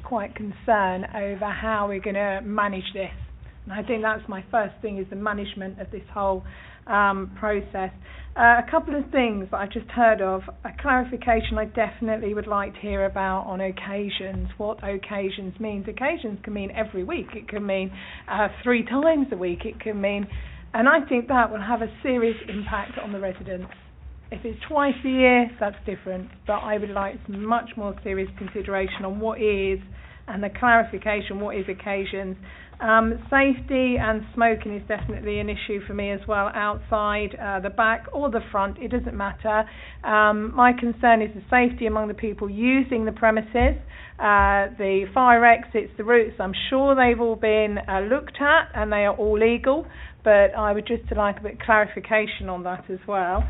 Speaker 6: quite concern over how we're going to manage this. And I think that's my first thing, is the management of this whole process. A couple of things that I just heard of. A clarification I definitely would like to hear about on occasions. What occasions means. Occasions can mean every week. It can mean 3 times a week. It can mean... And I think that will have a serious impact on the residents. If it's twice a year, that's different. But I would like some much more serious consideration on what is, and the clarification, what is occasions. Safety and smoking is definitely an issue for me as well, outside, the back or the front, it doesn't matter. My concern is the safety among the people using the premises, the fire exits, the routes. I'm sure they've all been looked at and they are all legal, but I would just like a bit of clarification on that as well.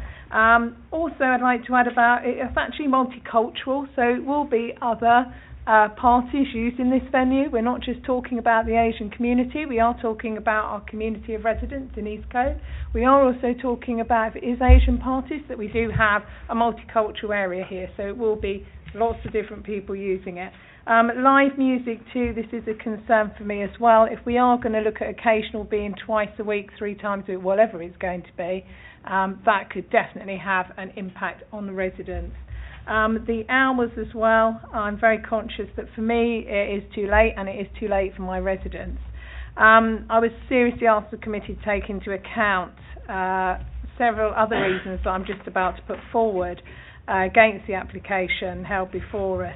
Speaker 6: Also, I'd like to add about it's actually multicultural, so it will be other parties using this venue. We're not just talking about the Asian community, we are talking about our community of residents in Eastcote. We are also talking about, if it is Asian parties, that we do have a multicultural area here, so it will be lots of different people using it. Live music too, this is a concern for me as well. If we are going to look at occasional being twice a week, 3 times a week, whatever it's going to be, that could definitely have an impact on the residents. The hours as well, I'm very conscious that for me it is too late, and it is too late for my residents. I would seriously ask the committee to take into account several other reasons that I'm just about to put forward against the application held before us.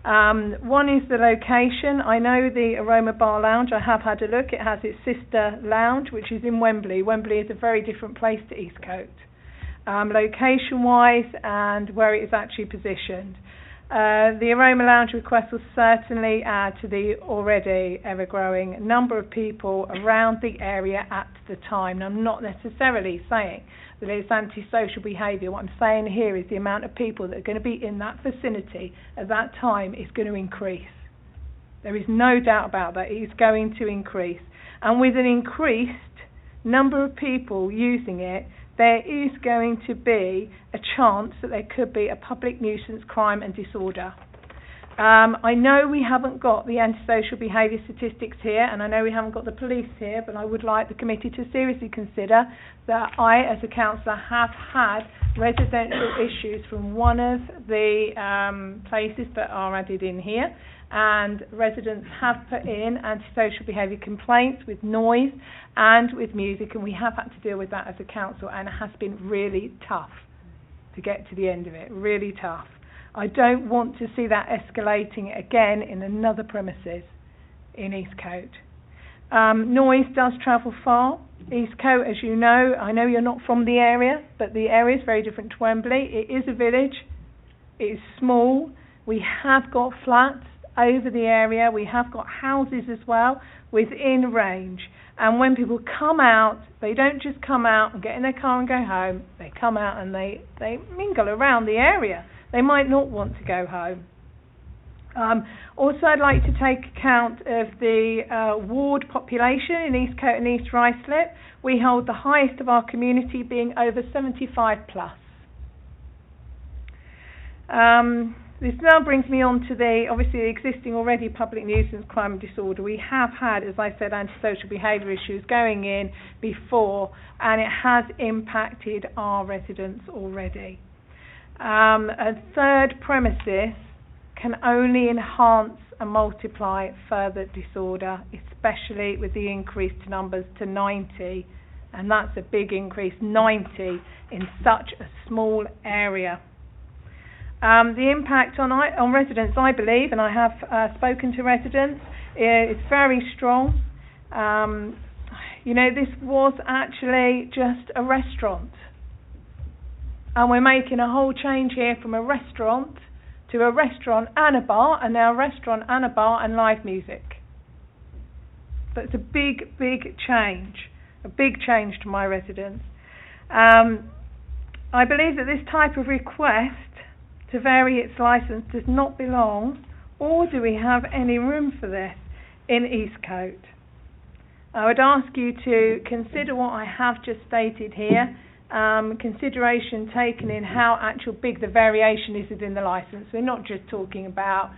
Speaker 6: One is the location. I know the Aroma Bar Lounge. I have had a look. It has its sister lounge, which is in Wembley. Wembley is a very different place to Eastcote, location-wise and where it is actually positioned. The Aroma Lounge request will certainly add to the already ever-growing number of people around the area at the time. And I'm not necessarily saying that it's antisocial behaviour. What I'm saying here is the amount of people that are going to be in that vicinity at that time is going to increase. There is no doubt about that. It is going to increase. And with an increased number of people using it, there is going to be a chance that there could be a public nuisance, crime and disorder. I know we haven't got the antisocial behaviour statistics here, and I know we haven't got the police here, but I would like the committee to seriously consider that I, as a councillor, have had residential issues from one of the places that are added in here, and residents have put in antisocial behaviour complaints with noise and with music, and we have had to deal with that as a council, and it has been really tough to get to the end of it, really tough. I don't want to see that escalating again in another premises in Eastcote. Noise does travel far. Eastcote, as you know, I know you're not from the area, but the area is very different to Wembley. It is a village. It is small. We have got flats over the area. We have got houses as well within range. And when people come out, they don't just come out and get in their car and go home. They come out and they mingle around the area. They might not want to go home. Also, I'd like to take account of the ward population in Eastcote and East Ruislip. We hold the highest of our community, being over 75 plus. This now brings me on to obviously the existing already public nuisance, crime and disorder. We have had, as I said, antisocial behaviour issues going in before, and it has impacted our residents already. A third premises can only enhance and multiply further disorder, especially with the increased numbers to 90, and that's a big increase, 90 in such a small area. The impact on residents, I believe, and I have spoken to residents, is very strong. This was actually just a restaurant. And we're making a whole change here from a restaurant to a restaurant and a bar, and now a restaurant and a bar and live music. So it's a big, big change to my residents. I believe that this type of request to vary its licence does not belong, or do we have any room for this in Eastcote? I would ask you to consider what I have just stated here. Consideration taken in how actual big the variation is within the licence. We're not just talking about,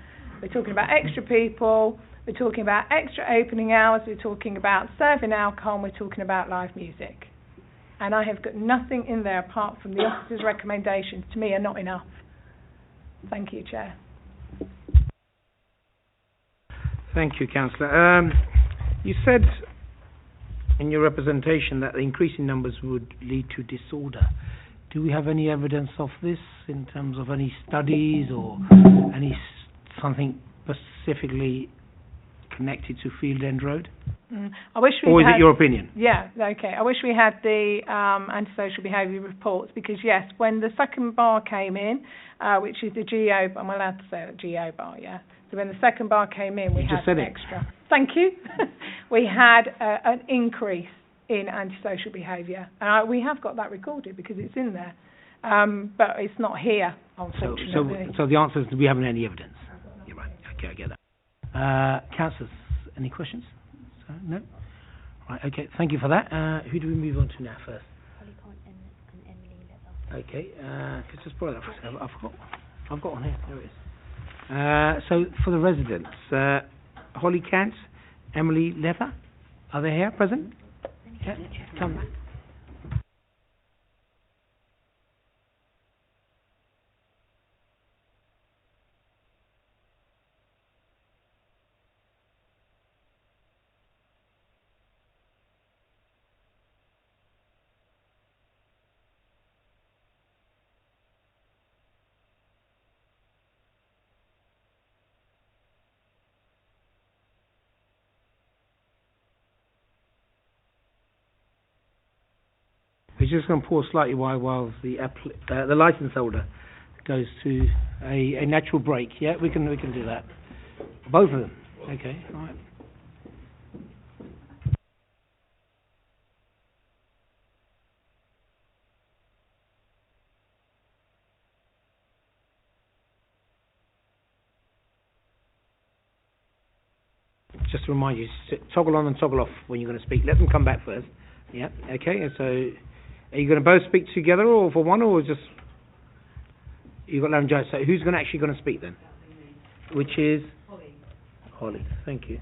Speaker 6: we're talking about extra people, we're talking about extra opening hours, we're talking about serving alcohol, and we're talking about live music. And I have got nothing in there apart from the officer's recommendations. To me, are not enough. Thank you, Chair.
Speaker 1: Thank you, Councillor. You said in your representation that the increasing numbers would lead to disorder. Do we have any evidence of this in terms of any studies or something specifically connected to Field End Road?
Speaker 6: I wish we
Speaker 1: or is
Speaker 6: had,
Speaker 1: it your opinion?
Speaker 6: Yeah, okay. I wish we had the antisocial behaviour reports, because yes, when the second bar came in, which is the GO, I'm allowed to say GO bar, yeah. So when the second bar came in, we had extra. Thank you. We had an increase in antisocial behaviour. We have got that recorded because it's in there. But it's not here, unfortunately.
Speaker 1: So the answer is we haven't any evidence. You're right. Okay, I get that. Councillors, any questions? No? Right, okay, thank you for that. Who do we move on to now first? Okay, just borrow that for a second. I've got one here. There it is. So for the residents, Holly Kant, Emily Leather, are they here present? Yeah, come back. We're just going to pause slightly while the licence holder goes to a natural break. Yeah, we can do that. Both of them. Okay, all right. Just to remind you, toggle on and toggle off when you're going to speak. Let them come back first. Yeah, okay. And so, are you going to both speak together, or for one, or just you've got Larry and Joe? So, who's actually going to speak then? Which is Holly. Thank you.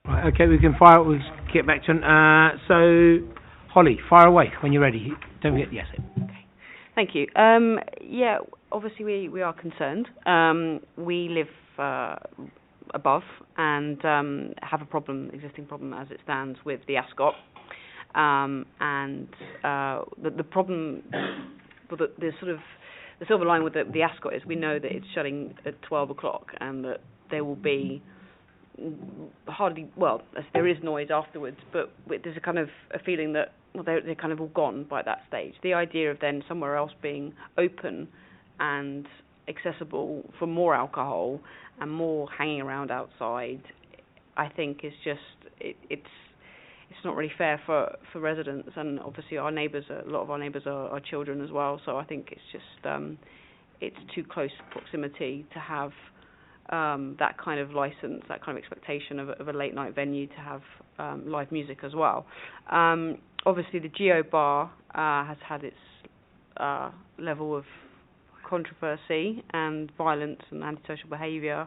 Speaker 1: Right, okay, we can fire. We'll get back to. So, Holly, fire away when you're ready. Don't forget. Yes.
Speaker 13: Okay. Thank you. Yeah, obviously we are concerned. We live above and have a existing problem as it stands with the Ascot. And the problem, the silver line with the Ascot is we know that it's shutting at 12 o'clock and that there will be there is noise afterwards, but there's a kind of a feeling that they're kind of all gone by that stage. The idea of then somewhere else being open and accessible for more alcohol and more hanging around outside, I think is just it's not really fair for residents, and obviously a lot of our neighbours are children as well. So I think it's just it's too close proximity to have that kind of license, that kind of expectation of a late night venue to have live music as well. Obviously the Geo Bar has had its level of controversy and violence and antisocial behaviour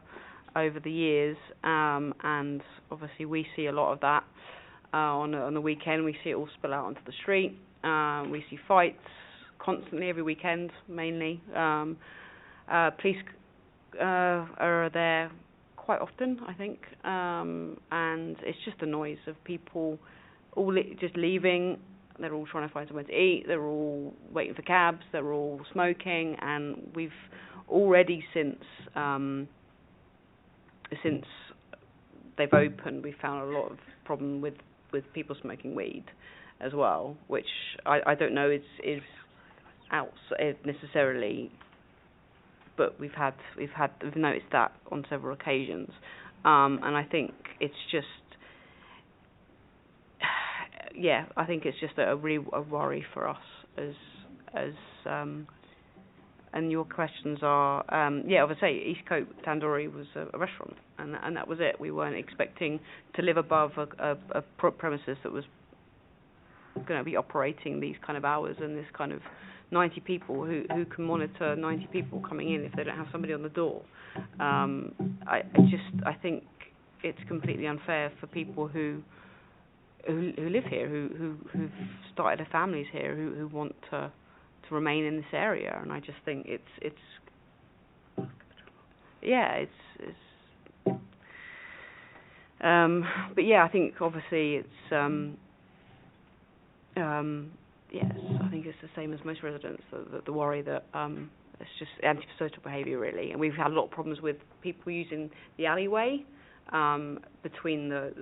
Speaker 13: over the years, and obviously we see a lot of that on the weekend. We see it all spill out onto the street. We see fights constantly every weekend, mainly. Police are there quite often, I think, and it's just the noise of people all just leaving. They're all trying to find somewhere to eat, they're all waiting for cabs, they're all smoking, and we've already since they've opened, we've found a lot of problem with people smoking weed as well, which I don't know is out necessarily, but we've noticed that on several occasions. And I think it's just, I think it's just a worry for us as and your questions are, I would say Eastcote Tandoori was a restaurant, and that was it. We weren't expecting to live above a premises that was going to be operating these kind of hours and this kind of 90 people who can monitor 90 people coming in if they don't have somebody on the door. I think it's completely unfair for people who live here, who've started their families here, who want to remain in this area, and I just think it's but I think obviously it's I think it's the same as most residents, the worry that it's just antisocial behaviour really, and we've had a lot of problems with people using the alleyway between the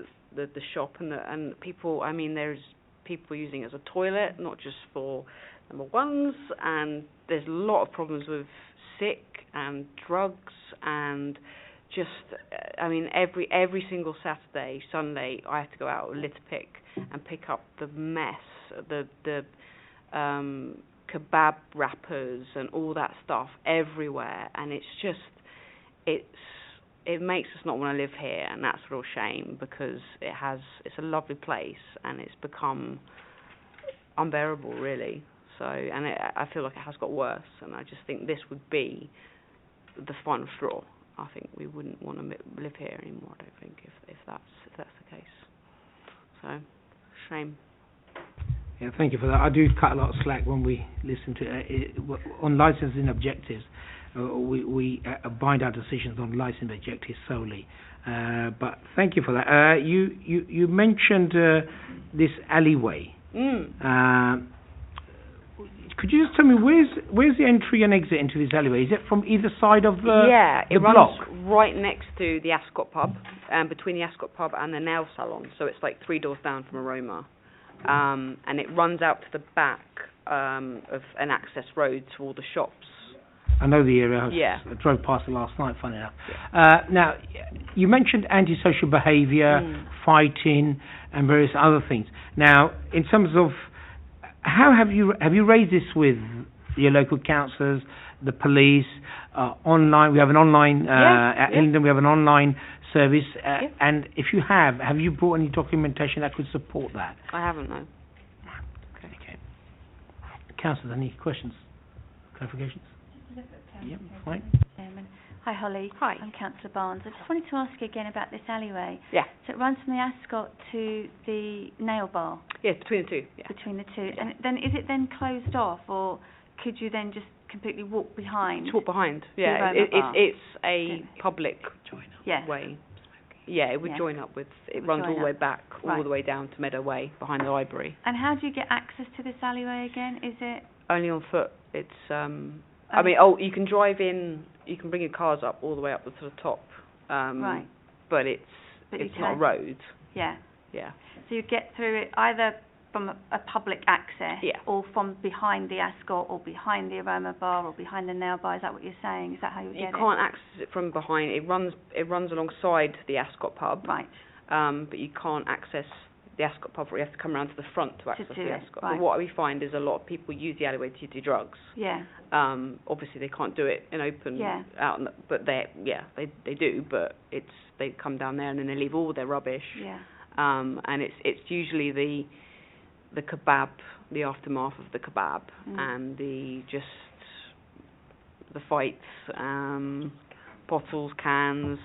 Speaker 13: shop and people. I mean, there's people using it as a toilet, not just for number ones, and there's a lot of problems with sick and drugs and just, I mean, every single Saturday, Sunday, I have to go out with litter pick and pick up the mess, the kebab wrappers and all that stuff everywhere, and it's just, it makes us not want to live here, and that's a real shame because it's a lovely place and it's become unbearable really. So, and I feel like it has got worse, and I just think this would be the final straw. I think we wouldn't want to live here anymore, I don't think, if that's the case. So, shame.
Speaker 1: Yeah, thank you for that. I do cut a lot of slack when we listen to on licensing objectives. We bind our decisions on licensing objectives solely. But thank you for that. You mentioned this alleyway. Could you just tell me where's the entry and exit into this alleyway? Is it from either side of the block?
Speaker 13: It runs right next to the Ascot pub, between the Ascot pub and the nail salon. So it's like 3 doors down from Aroma, and it runs out to the back of an access road to all the shops.
Speaker 1: I know the area. I drove past it last night, funny enough. Now, you mentioned antisocial behaviour, fighting, and various other things. Now, in terms of how have you raised this with your local councillors, the police, online? We have an online at Hillingdon. We have an online service, and if you have you brought any documentation that could support that?
Speaker 13: I haven't, no.
Speaker 1: Okay. Councillors, any questions, clarifications? Yeah, fine.
Speaker 7: Hi, Holly.
Speaker 13: Hi.
Speaker 7: I'm Councillor Barnes. I just wanted to ask you again about this alleyway.
Speaker 13: Yeah.
Speaker 7: So it runs from the Ascot to the nail bar?
Speaker 13: Yes, between the two. Yeah.
Speaker 7: Between the two. Yeah. And then is it then closed off, or could you then just completely walk behind?
Speaker 13: Walk behind, yeah. It's a public way. Yeah, it would join up with, it runs all the way back, all the way down to Meadow Way, behind the library.
Speaker 7: And how do you get access to this alleyway again? Is it?
Speaker 13: Only on foot. It's, I mean, you can drive in, you can bring your cars up all the way up to the top. But it's not a road.
Speaker 7: Yeah.
Speaker 13: Yeah.
Speaker 7: So you get through it either from a public access or from behind the Ascot or behind the Aroma bar or behind the nail bar. Is that what you're saying? Is that how you get it?
Speaker 13: You can't access it from behind. It runs alongside the Ascot pub.
Speaker 7: Right.
Speaker 13: But you can't access the Ascot pub, or you have to come around to the front to access the Ascot.
Speaker 7: Right.
Speaker 13: But what we find is a lot of people use the alleyway to do drugs.
Speaker 7: Yeah.
Speaker 13: Obviously they can't do it in open out, but they do. But they come down there and then they leave all their rubbish.
Speaker 7: Yeah.
Speaker 13: And it's usually the kebab, the aftermath of the kebab, and the fights, bottles, cans,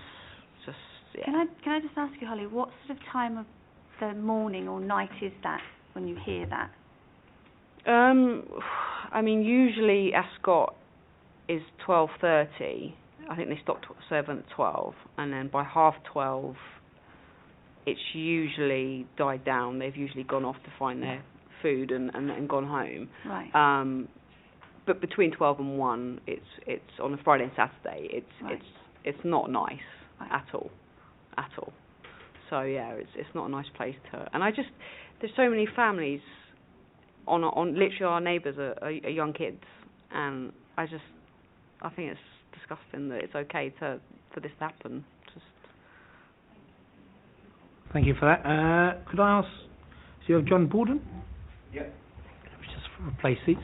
Speaker 13: just
Speaker 7: Can I just ask you, Holly, what sort of time of the morning or night is that when you hear that?
Speaker 13: I mean, usually Ascot is 12:30. I think they stop serving at 12, and then by 12:30, it's usually died down. They've usually gone off to find their food and gone home.
Speaker 7: Right.
Speaker 13: But between 12 and 1, it's on a Friday and Saturday. It's not nice at all. So yeah, it's not a nice place to. And there's so many families on literally our neighbours are young kids, and I think it's disgusting that it's okay for this to happen.
Speaker 1: Thank you for that. Could I ask, do you have John Borden?
Speaker 14: Yep.
Speaker 1: Let's just replace seats.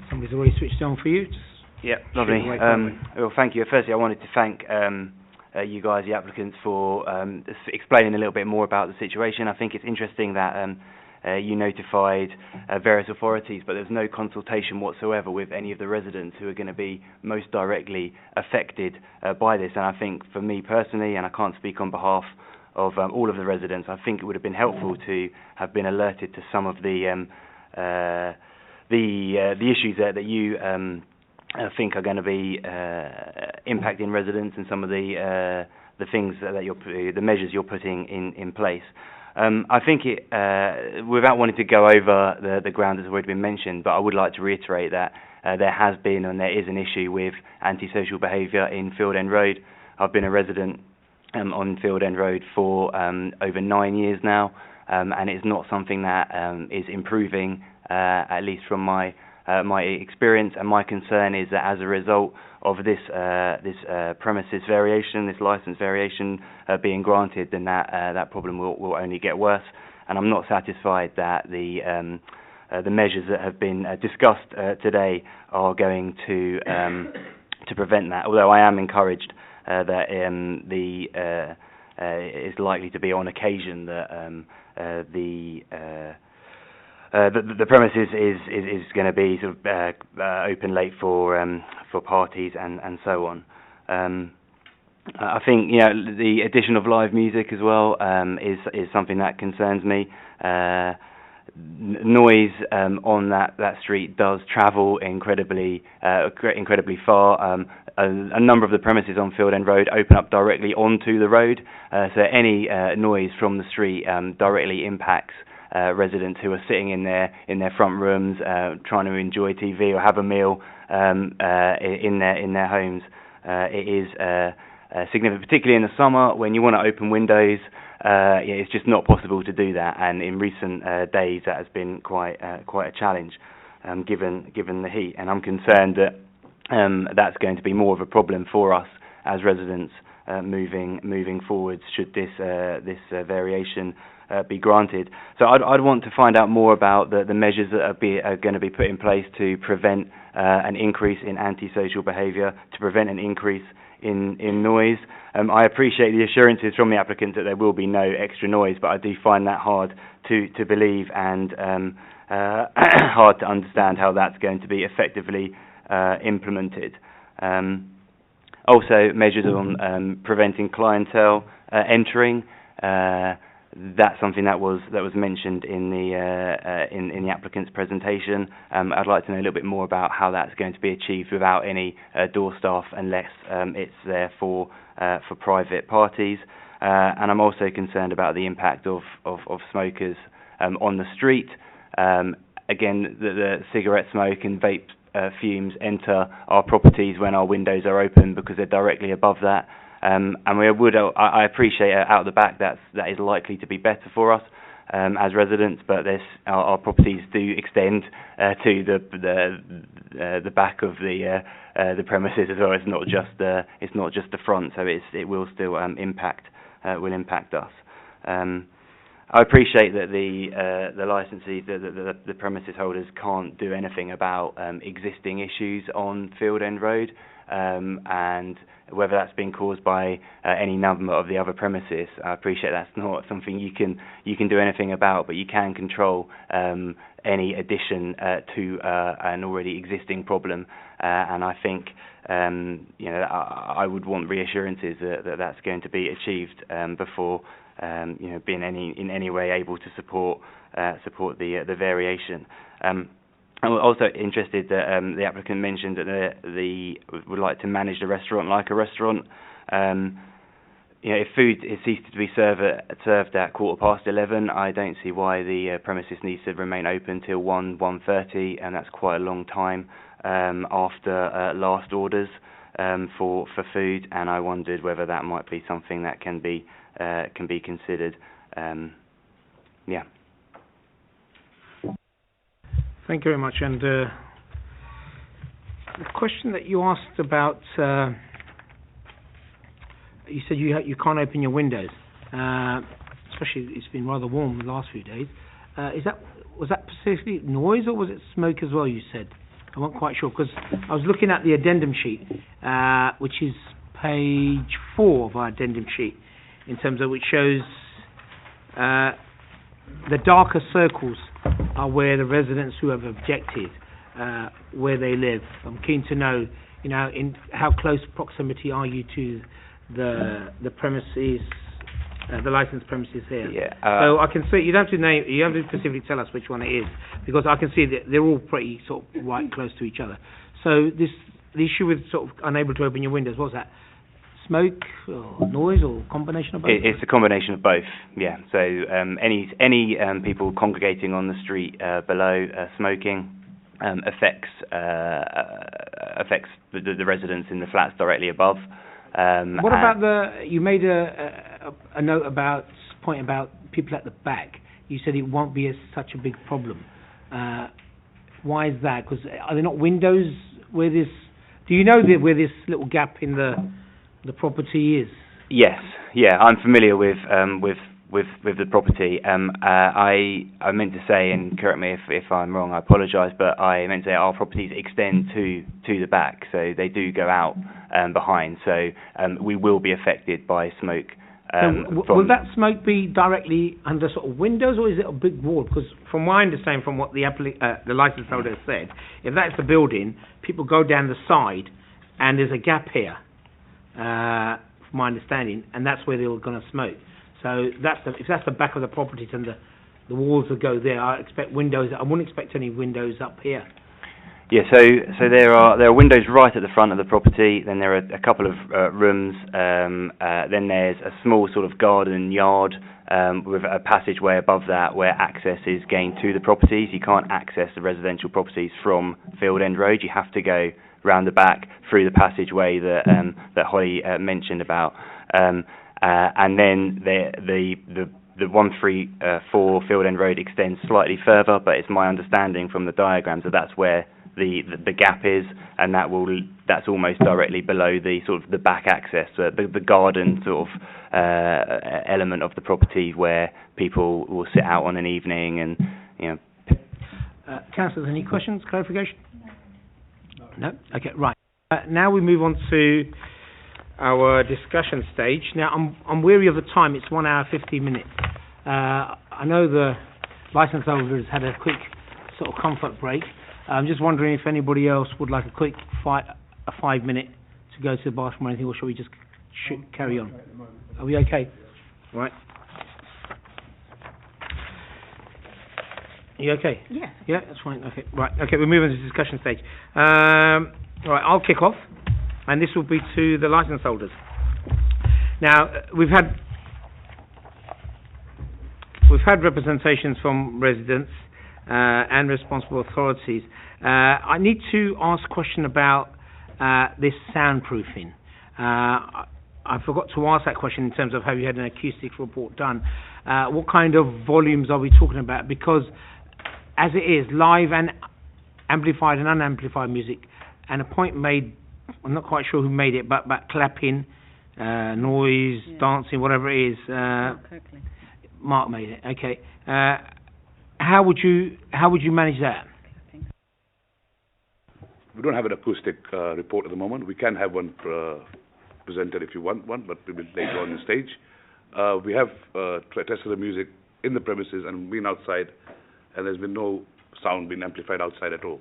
Speaker 1: Somebody's already switched on for you.
Speaker 14: Yeah, lovely. Well, thank you. Firstly, I wanted to thank you guys, the applicants, for explaining a little bit more about the situation. I think it's interesting that you notified various authorities, but there's no consultation whatsoever with any of the residents who are going to be most directly affected by this. And I think for me personally, and I can't speak on behalf of all of the residents, I think it would have been helpful to have been alerted to some of the issues that you I think are going to be impacting residents, and some of the things that the measures you're putting in place. I think it, without wanting to go over the ground as already been mentioned, but I would like to reiterate that there has been and there is an issue with antisocial behaviour in Field End Road. I've been a resident on Field End Road for over 9 years now, and it's not something that is improving, at least from my experience, and my concern is that as a result of this premises variation, this licence variation being granted, then that problem will only get worse. And I'm not satisfied that the measures that have been discussed today are going to prevent that. Although I am encouraged that it's likely to be on occasion that the premises is going to be sort of open late for parties and so on. I think the addition of live music as well is something that concerns me. Noise on that street does travel incredibly far. A number of the premises on Field End Road open up directly onto the road, so any noise from the street directly impacts residents who are sitting in their front rooms trying to enjoy TV or have a meal in their homes. It is significant, particularly in the summer when you want to open windows. It's just not possible to do that, and in recent days that has been quite a challenge, given the heat. And I'm concerned that that's going to be more of a problem for us as residents moving forwards, should this variation be granted. So I'd want to find out more about the measures that are going to be put in place to prevent an increase in antisocial behaviour, to prevent an increase in noise. I appreciate the assurances from the applicant that there will be no extra noise, but I do find that hard to believe, and hard to understand how that's going to be effectively implemented. Also, measures on preventing clientele entering. That's something that was mentioned in the applicant's presentation. I'd like to know a little bit more about how that's going to be achieved without any door staff, unless it's there for private parties. And I'm also concerned about the impact of smokers on the street. Again, the cigarette smoke and vape fumes enter our properties when our windows are open, because they're directly above that. And I appreciate out the back that is likely to be better for us as residents, but our properties do extend to the back of the premises as well. It's not just the front, so it will still impact us. I appreciate that the licensees, the premises holders, can't do anything about existing issues on Field End Road, and whether that's been caused by any number of the other premises. I appreciate that's not something you can do anything about, but you can control any addition to an already existing problem. And I think I would want reassurances that that's going to be achieved before being in any way able to support the variation. I'm also interested that the applicant mentioned that they would like to manage the restaurant like a restaurant. If food is ceased to be served at 11:15, I don't see why the premises needs to remain open till 1:30, and that's quite a long time after last orders for food. And I wondered whether that might be something that can be considered. Yeah.
Speaker 1: Thank you very much. And the question that you asked about, you said you can't open your windows, especially it's been rather warm the last few days. Was that specifically noise or was it smoke as well, you said? I wasn't quite sure, because I was looking at the addendum sheet, which is page 4 of our addendum sheet, in terms of which shows the darker circles are where the residents who have objected, where they live. I'm keen to know, in how close proximity are you to the premises, the licensed premises here?
Speaker 14: Yeah.
Speaker 1: So I can see, you don't have to name, you have to specifically tell us which one it is, because I can see that they're all pretty sort of right close to each other. So the issue with sort of unable to open your windows, what's that? Smoke or noise or combination of both?
Speaker 14: It's a combination of both, yeah. So any people congregating on the street below smoking affects the residents in the flats directly above.
Speaker 1: What about you made a note point about people at the back. You said it won't be such a big problem. Why is that? Because are there not windows where this? Do you know where this little gap in the property is?
Speaker 14: Yes, yeah, I'm familiar with the property. I meant to say, and correct me if I'm wrong, I apologise, but I meant to say our properties extend to the back, so they do go out behind. So we will be affected by smoke. Will that smoke be directly under sort of windows, or is it a big wall? Because from my understanding, from what the licence holder has said, if that's the building, people go down the side, and there's a gap here, from my understanding, and that's where they're going to smoke. So if that's the back of the property, and the walls will go there, I expect windows. I wouldn't expect any windows up here. Yeah, so there are windows right at the front of the property. Then there are a couple of rooms. Then there's a small sort of garden yard with a passageway above that where access is gained to the properties. You can't access the residential properties from Field End Road. You have to go round the back through the passageway that Holly mentioned about. And then the 134 Field End Road extends slightly further, but it's my understanding from the diagrams that that's where the gap is, and that's almost directly below the sort of the back access, the garden sort of element of the property where people will sit out on an evening and
Speaker 1: Councillors, any questions, clarification? No. Okay, right. Now we move on to our discussion stage. Now I'm weary of the time. It's 1 hour 50 minutes. I know the licence holder has had a quick sort of comfort break. I'm just wondering if anybody else would like a quick 5 minute to go to the bathroom or anything, or shall we just carry on? Are we okay? Right. You okay?
Speaker 6: Yeah.
Speaker 1: Yeah, that's fine. Okay. Right. Okay, we're moving to the discussion stage. Right, I'll kick off, and this will be to the licence holders. Now, we've had representations from residents and responsible authorities. I need to ask a question about this soundproofing. I forgot to ask that question in terms of have you had an acoustic report done. What kind of volumes are we talking about? Because as it is, live and amplified and unamplified music, and a point made, I'm not quite sure who made it, but clapping, noise, dancing, whatever it is. Mark made it. Okay. How would you manage that?
Speaker 5: We don't have an acoustic report at the moment. We can have one presented if you want one, but we will later on the stage. We have tested the music in the premises and been outside, and there's been no sound being amplified outside at all.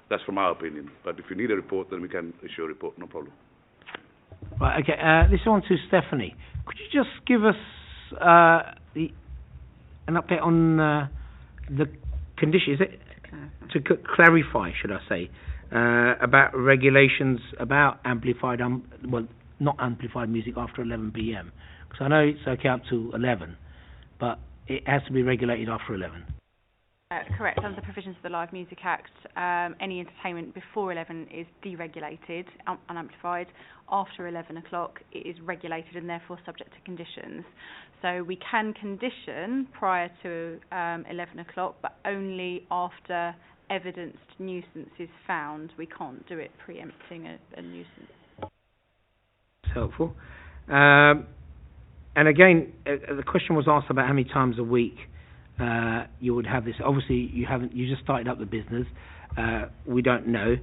Speaker 5: That's from our opinion. But if you need a report, then we can issue a report, no problem.
Speaker 1: Right, okay. This one to Stephanie. Could you just give us an update on the condition? Is it to clarify, should I say, about regulations about amplified, not amplified music after 11 p.m. Because I know it's okay up to 11, but it has to be regulated after 11.
Speaker 12: Correct. Under the provisions of the Live Music Act, any entertainment before 11 is deregulated, unamplified. After 11 o'clock, it is regulated and therefore subject to conditions. So we can condition prior to 11 o'clock, but only after evidenced nuisance is found, we can't do it preempting a nuisance.
Speaker 1: It's helpful. And again, the question was asked about how many times a week you would have this. Obviously, you just started up the business. We don't know.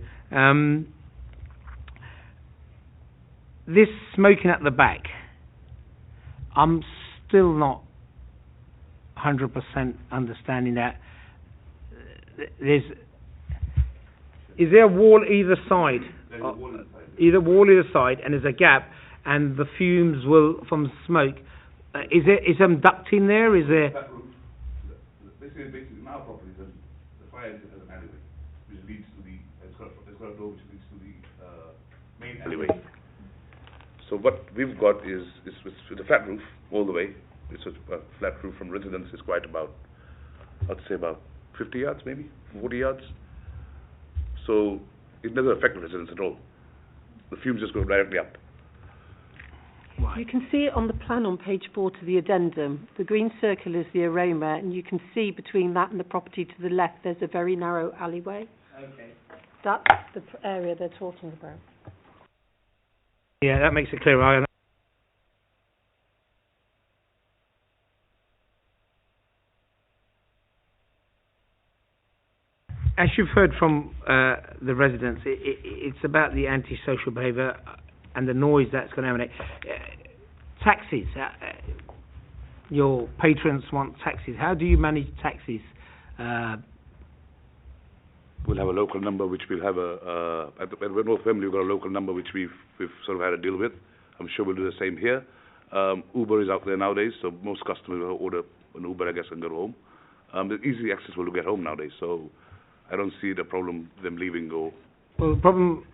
Speaker 1: This smoking at the back, I'm still not 100% understanding that. Is there a wall either side?
Speaker 5: There's a wall inside.
Speaker 1: Either wall either side, and there's a gap, and the fumes will from smoke. Is some ducting there? Is there?
Speaker 5: That roof, basically, in our property, the fire exit has an alleyway, which leads to the. It's got a door which leads to the main alleyway. So what we've got is with a flat roof all the way. It's a flat roof from residence is quite about, I'd say about 50 yards, maybe 40 yards. So it doesn't affect the residents at all. The fumes just go directly up.
Speaker 4: You can see it on the plan on page 4 to the addendum. The green circle is the Aroma, and you can see between that and the property to the left there's a very narrow alleyway.
Speaker 1: Okay.
Speaker 4: That's the area they're talking about.
Speaker 1: Yeah, that makes it clear. As you've heard from the residents, it's about the antisocial behaviour and the noise that's going to emanate. Taxis, your patrons want taxis. How do you manage taxis?
Speaker 5: We'll have a local number which we'll have at North Wembley we've got a local number which we've sort of had to deal with. I'm sure we'll do the same here. Uber is out there nowadays, so most customers will order an Uber, I guess, and go home. It's easily accessible to get home nowadays, so I don't see the problem them leaving or...
Speaker 1: Well, the problem,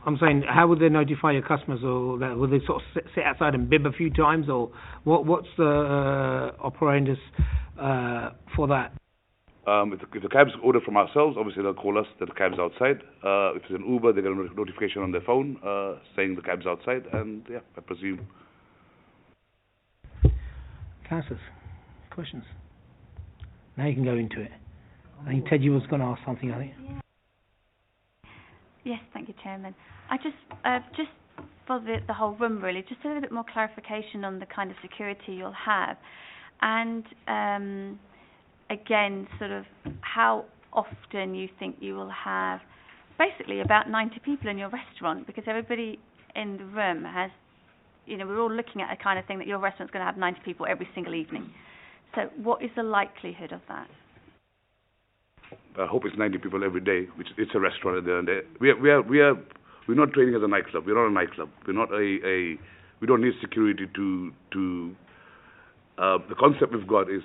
Speaker 1: I'm saying, how would they notify your customers, or that, will they sort of sit outside and bib a few times, or what's the operandus for that?
Speaker 5: If the cab's ordered from ourselves, obviously they'll call us that the cab's outside. If it's an Uber, they get a notification on their phone saying the cab's outside, and yeah, I presume.
Speaker 1: Councillors, questions? Now you can go into it. I think Ted, you was going to ask something, I think.
Speaker 7: Yeah. Yes, thank you, Chairman. I just for the whole room, really, just a little bit more clarification on the kind of security you'll have, and again, sort of how often you think you will have basically about 90 people in your restaurant, because everybody in the room has, we're all looking at a kind of thing that your restaurant's going to have 90 people every single evening. So what is the likelihood of that?
Speaker 5: I hope it's 90 people every day, which it's a restaurant at the end of the day. We're not trading as a nightclub. We're not a nightclub. We're not we don't need security to the concept we've got is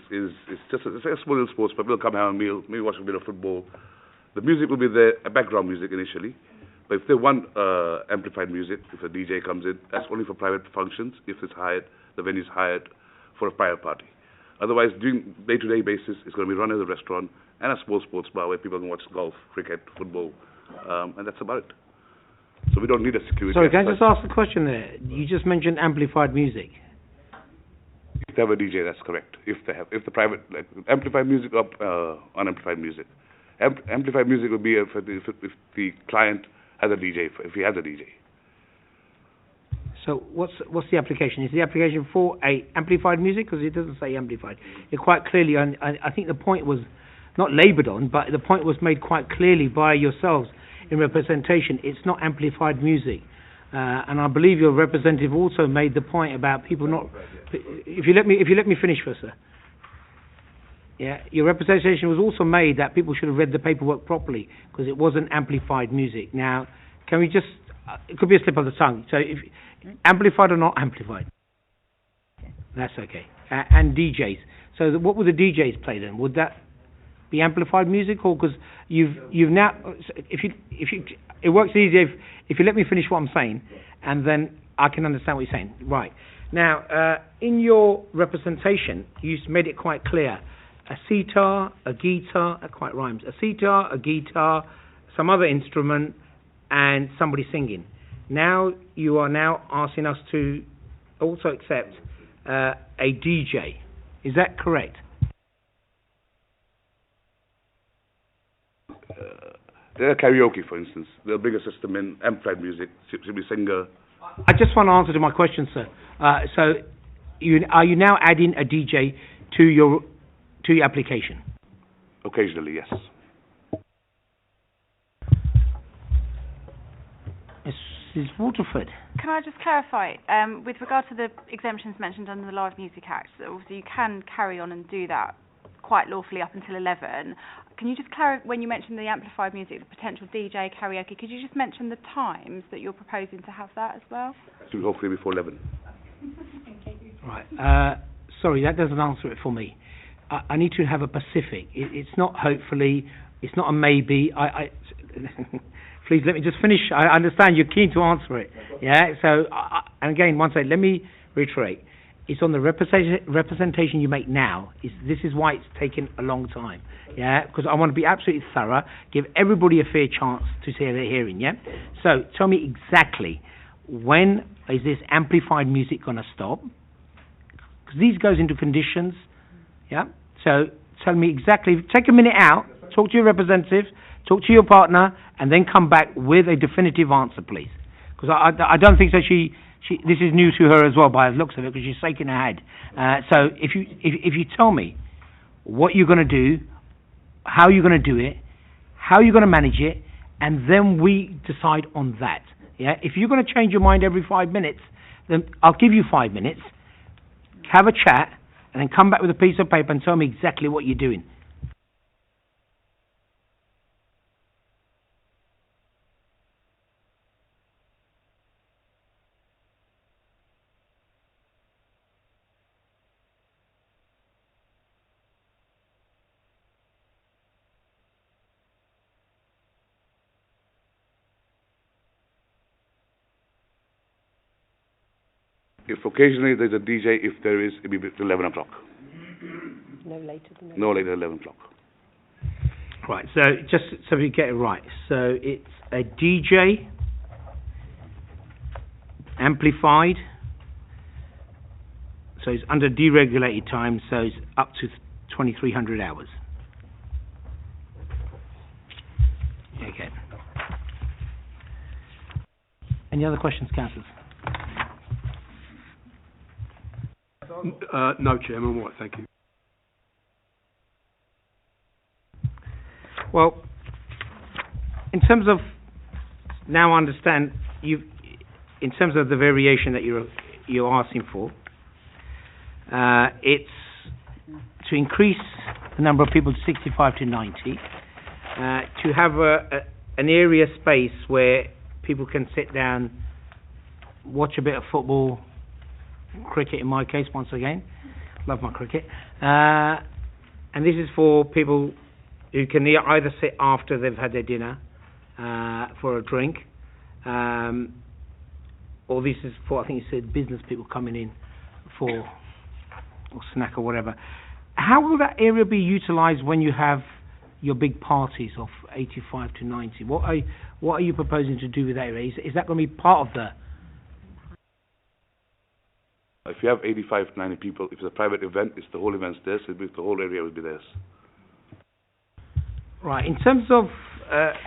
Speaker 5: just it's a small little sports pub. We'll come have a meal, maybe watch a bit of football. The music will be there, background music initially. But if they want amplified music, if a DJ comes in, that's only for private functions. If it's hired, the venue's hired for a private party. Otherwise, doing day-to-day basis, it's going to be run as a restaurant and a small sports bar where people can watch golf, cricket, football, and that's about it. So we don't need a security.
Speaker 1: Sorry, can I just ask a question there? You just mentioned amplified music.
Speaker 5: If they have a DJ, that's correct. If the private, amplified music or unamplified music. Amplified music would be if the client has a DJ, if he has a DJ.
Speaker 1: So what's the application? Is the application for amplified music? Because it doesn't say amplified. It quite clearly, I think the point was not laboured on, but the point was made quite clearly by yourselves in representation. It's not amplified music. And I believe your representative also made the point about people not... If you let me finish first, sir. Yeah, your representation was also made that people should have read the paperwork properly because it wasn't amplified music. Now, can we just... it could be a slip of the tongue. So, if amplified or not amplified? That's okay. And DJs. So, what would the DJs play then? Would that be amplified music, or because you've now... If you it works easier if you let me finish what I'm saying, and then I can understand what you're saying. Right. Now, in your representation, you made it quite clear. A sitar, a guitar, that quite rhymes. A sitar, a guitar, some other instrument, and somebody singing. Now, you are now asking us to also accept a DJ. Is that correct?
Speaker 5: They're karaoke, for instance. They'll bring a system in, amplified music, should be singer.
Speaker 1: I just want to answer to my question, sir. So, are you now adding a DJ to your application?
Speaker 5: Occasionally, yes.
Speaker 1: Mrs. Waterford.
Speaker 12: Can I just clarify, with regard to the exemptions mentioned under the Live Music Act, that obviously you can carry on and do that quite lawfully up until 11. Can you just clarify, when you mentioned the amplified music, the potential DJ, karaoke, could you just mention the times that you're proposing to have that as well?
Speaker 5: So hopefully before 11.
Speaker 1: Right. Sorry, that doesn't answer it for me. I need to have a specific. It's not hopefully, it's not a maybe. Please let me just finish. I understand you're keen to answer it. Yeah. So, and again, once let me reiterate. It's on the representation you make now. This is why it's taken a long time. Yeah. Because I want to be absolutely thorough. Give everybody a fair chance to say their hearing. Yeah. So tell me exactly when is this amplified music going to stop? Because these goes into conditions. Yeah. So tell me exactly. Take a minute out. Talk to your representative. Talk to your partner, and then come back with a definitive answer, please. Because I don't think that she this is new to her as well by the looks of it, because she's shaking her head. So if you tell me what you're going to do, how you're going to do it, how you're going to manage it, and then we decide on that. Yeah. If you're going to change your mind every 5 minutes, then I'll give you 5 minutes. Have a chat, and then come back with a piece of paper and tell me exactly what you're doing.
Speaker 5: If occasionally there's a DJ, if there is, it'll be 11 o'clock.
Speaker 4: No later than that.
Speaker 5: No later than 11 o'clock.
Speaker 1: Right, so just so we get it right. So it's a DJ, amplified, so it's under deregulated time, so it's up to 2,300 hours. Okay. Any other questions, councillors?
Speaker 11: No, Chairman, I'm all right, thank you.
Speaker 1: Well, in terms of, now I understand, in terms of the variation that you're asking for, it's to increase the number of people to 65 to 90, to have an area space where people can sit down, watch a bit of football, cricket in my case, once again. Love my cricket. And this is for people who can either sit after they've had their dinner for a drink, or this is for, I think you said, business people coming in for or snack or whatever. How will that area be utilised when you have your big parties of 85 to 90? What are you proposing to do with that area? Is that going to be part of the...
Speaker 5: If you have 85 to 90 people, if it's a private event, it's the whole event's theirs, so the whole area will be theirs.
Speaker 1: Right. In terms of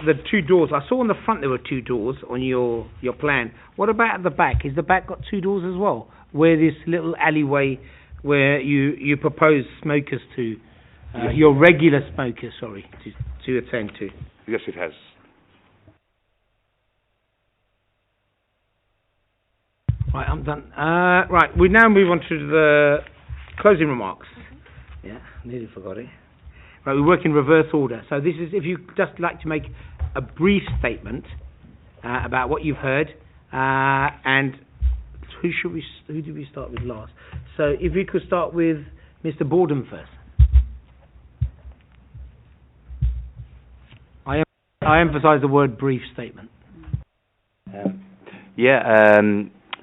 Speaker 1: the two doors, I saw on the front there were two doors on your plan. What about at the back? Is the back got two doors as well? Where this little alleyway where you propose smokers to, your regular smokers, sorry, to attend to?
Speaker 5: Yes, it has.
Speaker 1: Right, I'm done. Right, we now move on to the closing remarks. Yeah, nearly forgot it. Right, we work in reverse order. So this is, if you just like to make a brief statement about what you've heard, and who did we start with last? So if we could start with Mr. Borden first. I emphasise the word brief statement.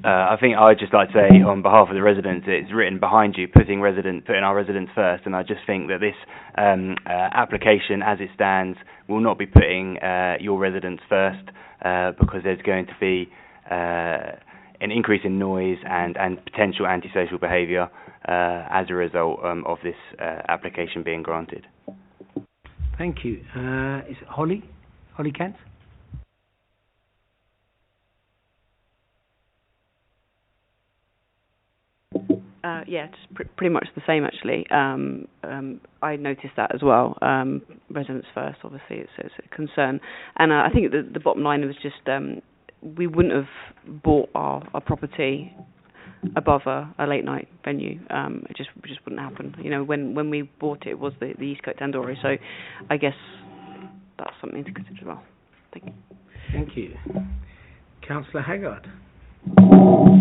Speaker 14: I think I'd just like to say on behalf of the residents, it's written behind you, putting our residents first, and I just think that this application as it stands will not be putting your residents first, because there's going to be an increase in noise and potential antisocial behaviour as a result of this application being granted.
Speaker 1: Thank you. Is it Holly? Holly Kent?
Speaker 13: Yeah, it's pretty much the same actually. I noticed that as well. Residents first, obviously, it's a concern. And I think the bottom line was just we wouldn't have bought our property above a late night venue. It just wouldn't happen. You know, when we bought it, it was the Eastcote Tandoori. So I guess that's something to consider as well. Thank you.
Speaker 1: Thank you. Councillor Haggard.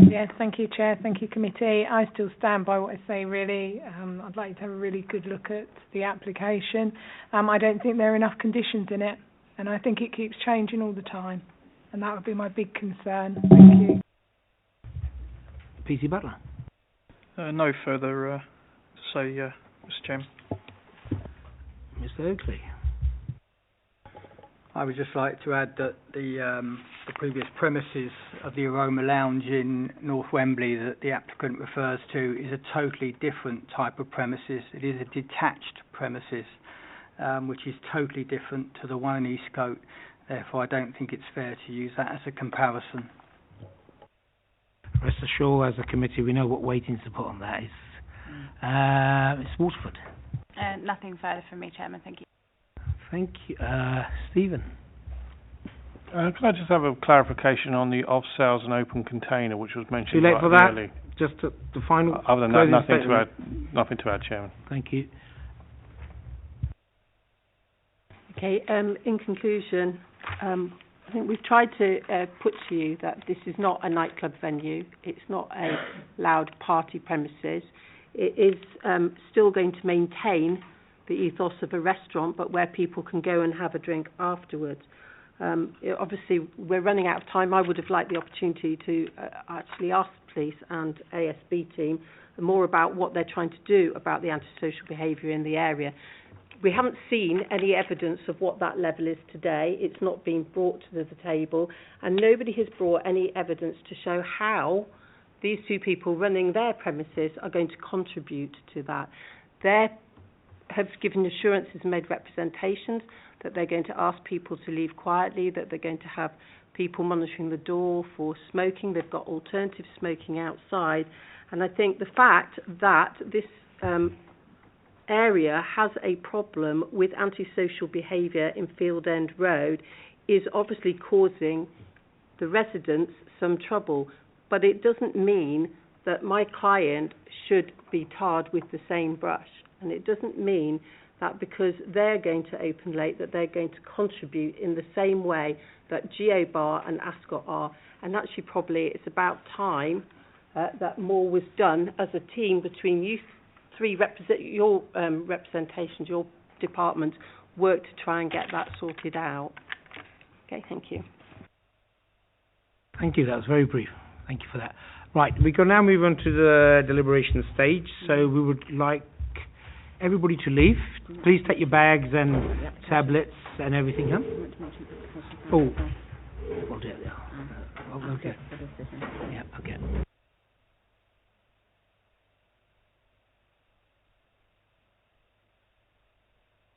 Speaker 6: Yes, thank you, Chair. Thank you, Committee. I still stand by what I say, really. I'd like to have a really good look at the application. I don't think there are enough conditions in it, and I think it keeps changing all the time, and that would be my big concern. Thank you.
Speaker 1: PC Butler.
Speaker 9: No further to say, Mr. Chairman.
Speaker 1: Mr. Oakley.
Speaker 8: I would just like to add that the previous premises of the Aroma Lounge in North Wembley that the applicant refers to is a totally different type of premises. It is a detached premises, which is totally different to the one in Eastcote. Therefore, I don't think it's fair to use that as a comparison.
Speaker 1: Rest assured, as a committee, we know what weightings to put on that. It's Waterford.
Speaker 12: Nothing further from me, Chairman. Thank you.
Speaker 1: Thank you. Stephen.
Speaker 2: Can I just have a clarification on the off-sales and open container, which was mentioned
Speaker 1: Too late for that?
Speaker 2: early.
Speaker 1: Just the final...
Speaker 2: Other than that, nothing to add, Chairman.
Speaker 1: Thank you.
Speaker 4: Okay, in conclusion, I think we've tried to put to you that this is not a nightclub venue. It's not a loud party premises. It is still going to maintain the ethos of a restaurant, but where people can go and have a drink afterwards. Obviously, we're running out of time. I would have liked the opportunity to actually ask the police and ASB team more about what they're trying to do about the antisocial behaviour in the area. We haven't seen any evidence of what that level is today. It's not been brought to the table, and nobody has brought any evidence to show how these two people running their premises are going to contribute to that. They have given assurances and made representations that they're going to ask people to leave quietly, that they're going to have people monitoring the door for smoking. They've got alternative smoking outside. And I think the fact that this area has a problem with antisocial behaviour in Field End Road is obviously causing the residents some trouble. But it doesn't mean that my client should be tarred with the same brush. And it doesn't mean that because they're going to open late that they're going to contribute in the same way that Geo Bar and Ascot are. And actually probably it's about time that more was done as a team between you three, your representations, your department, work to try and get that sorted out. Okay, thank you.
Speaker 1: Thank you, that was very brief. Thank you for that. Right, we can now move on to the deliberation stage. So we would like everybody to leave. Please take your bags and tablets and everything, huh? Oh, we'll do it now. Okay. Yeah, okay.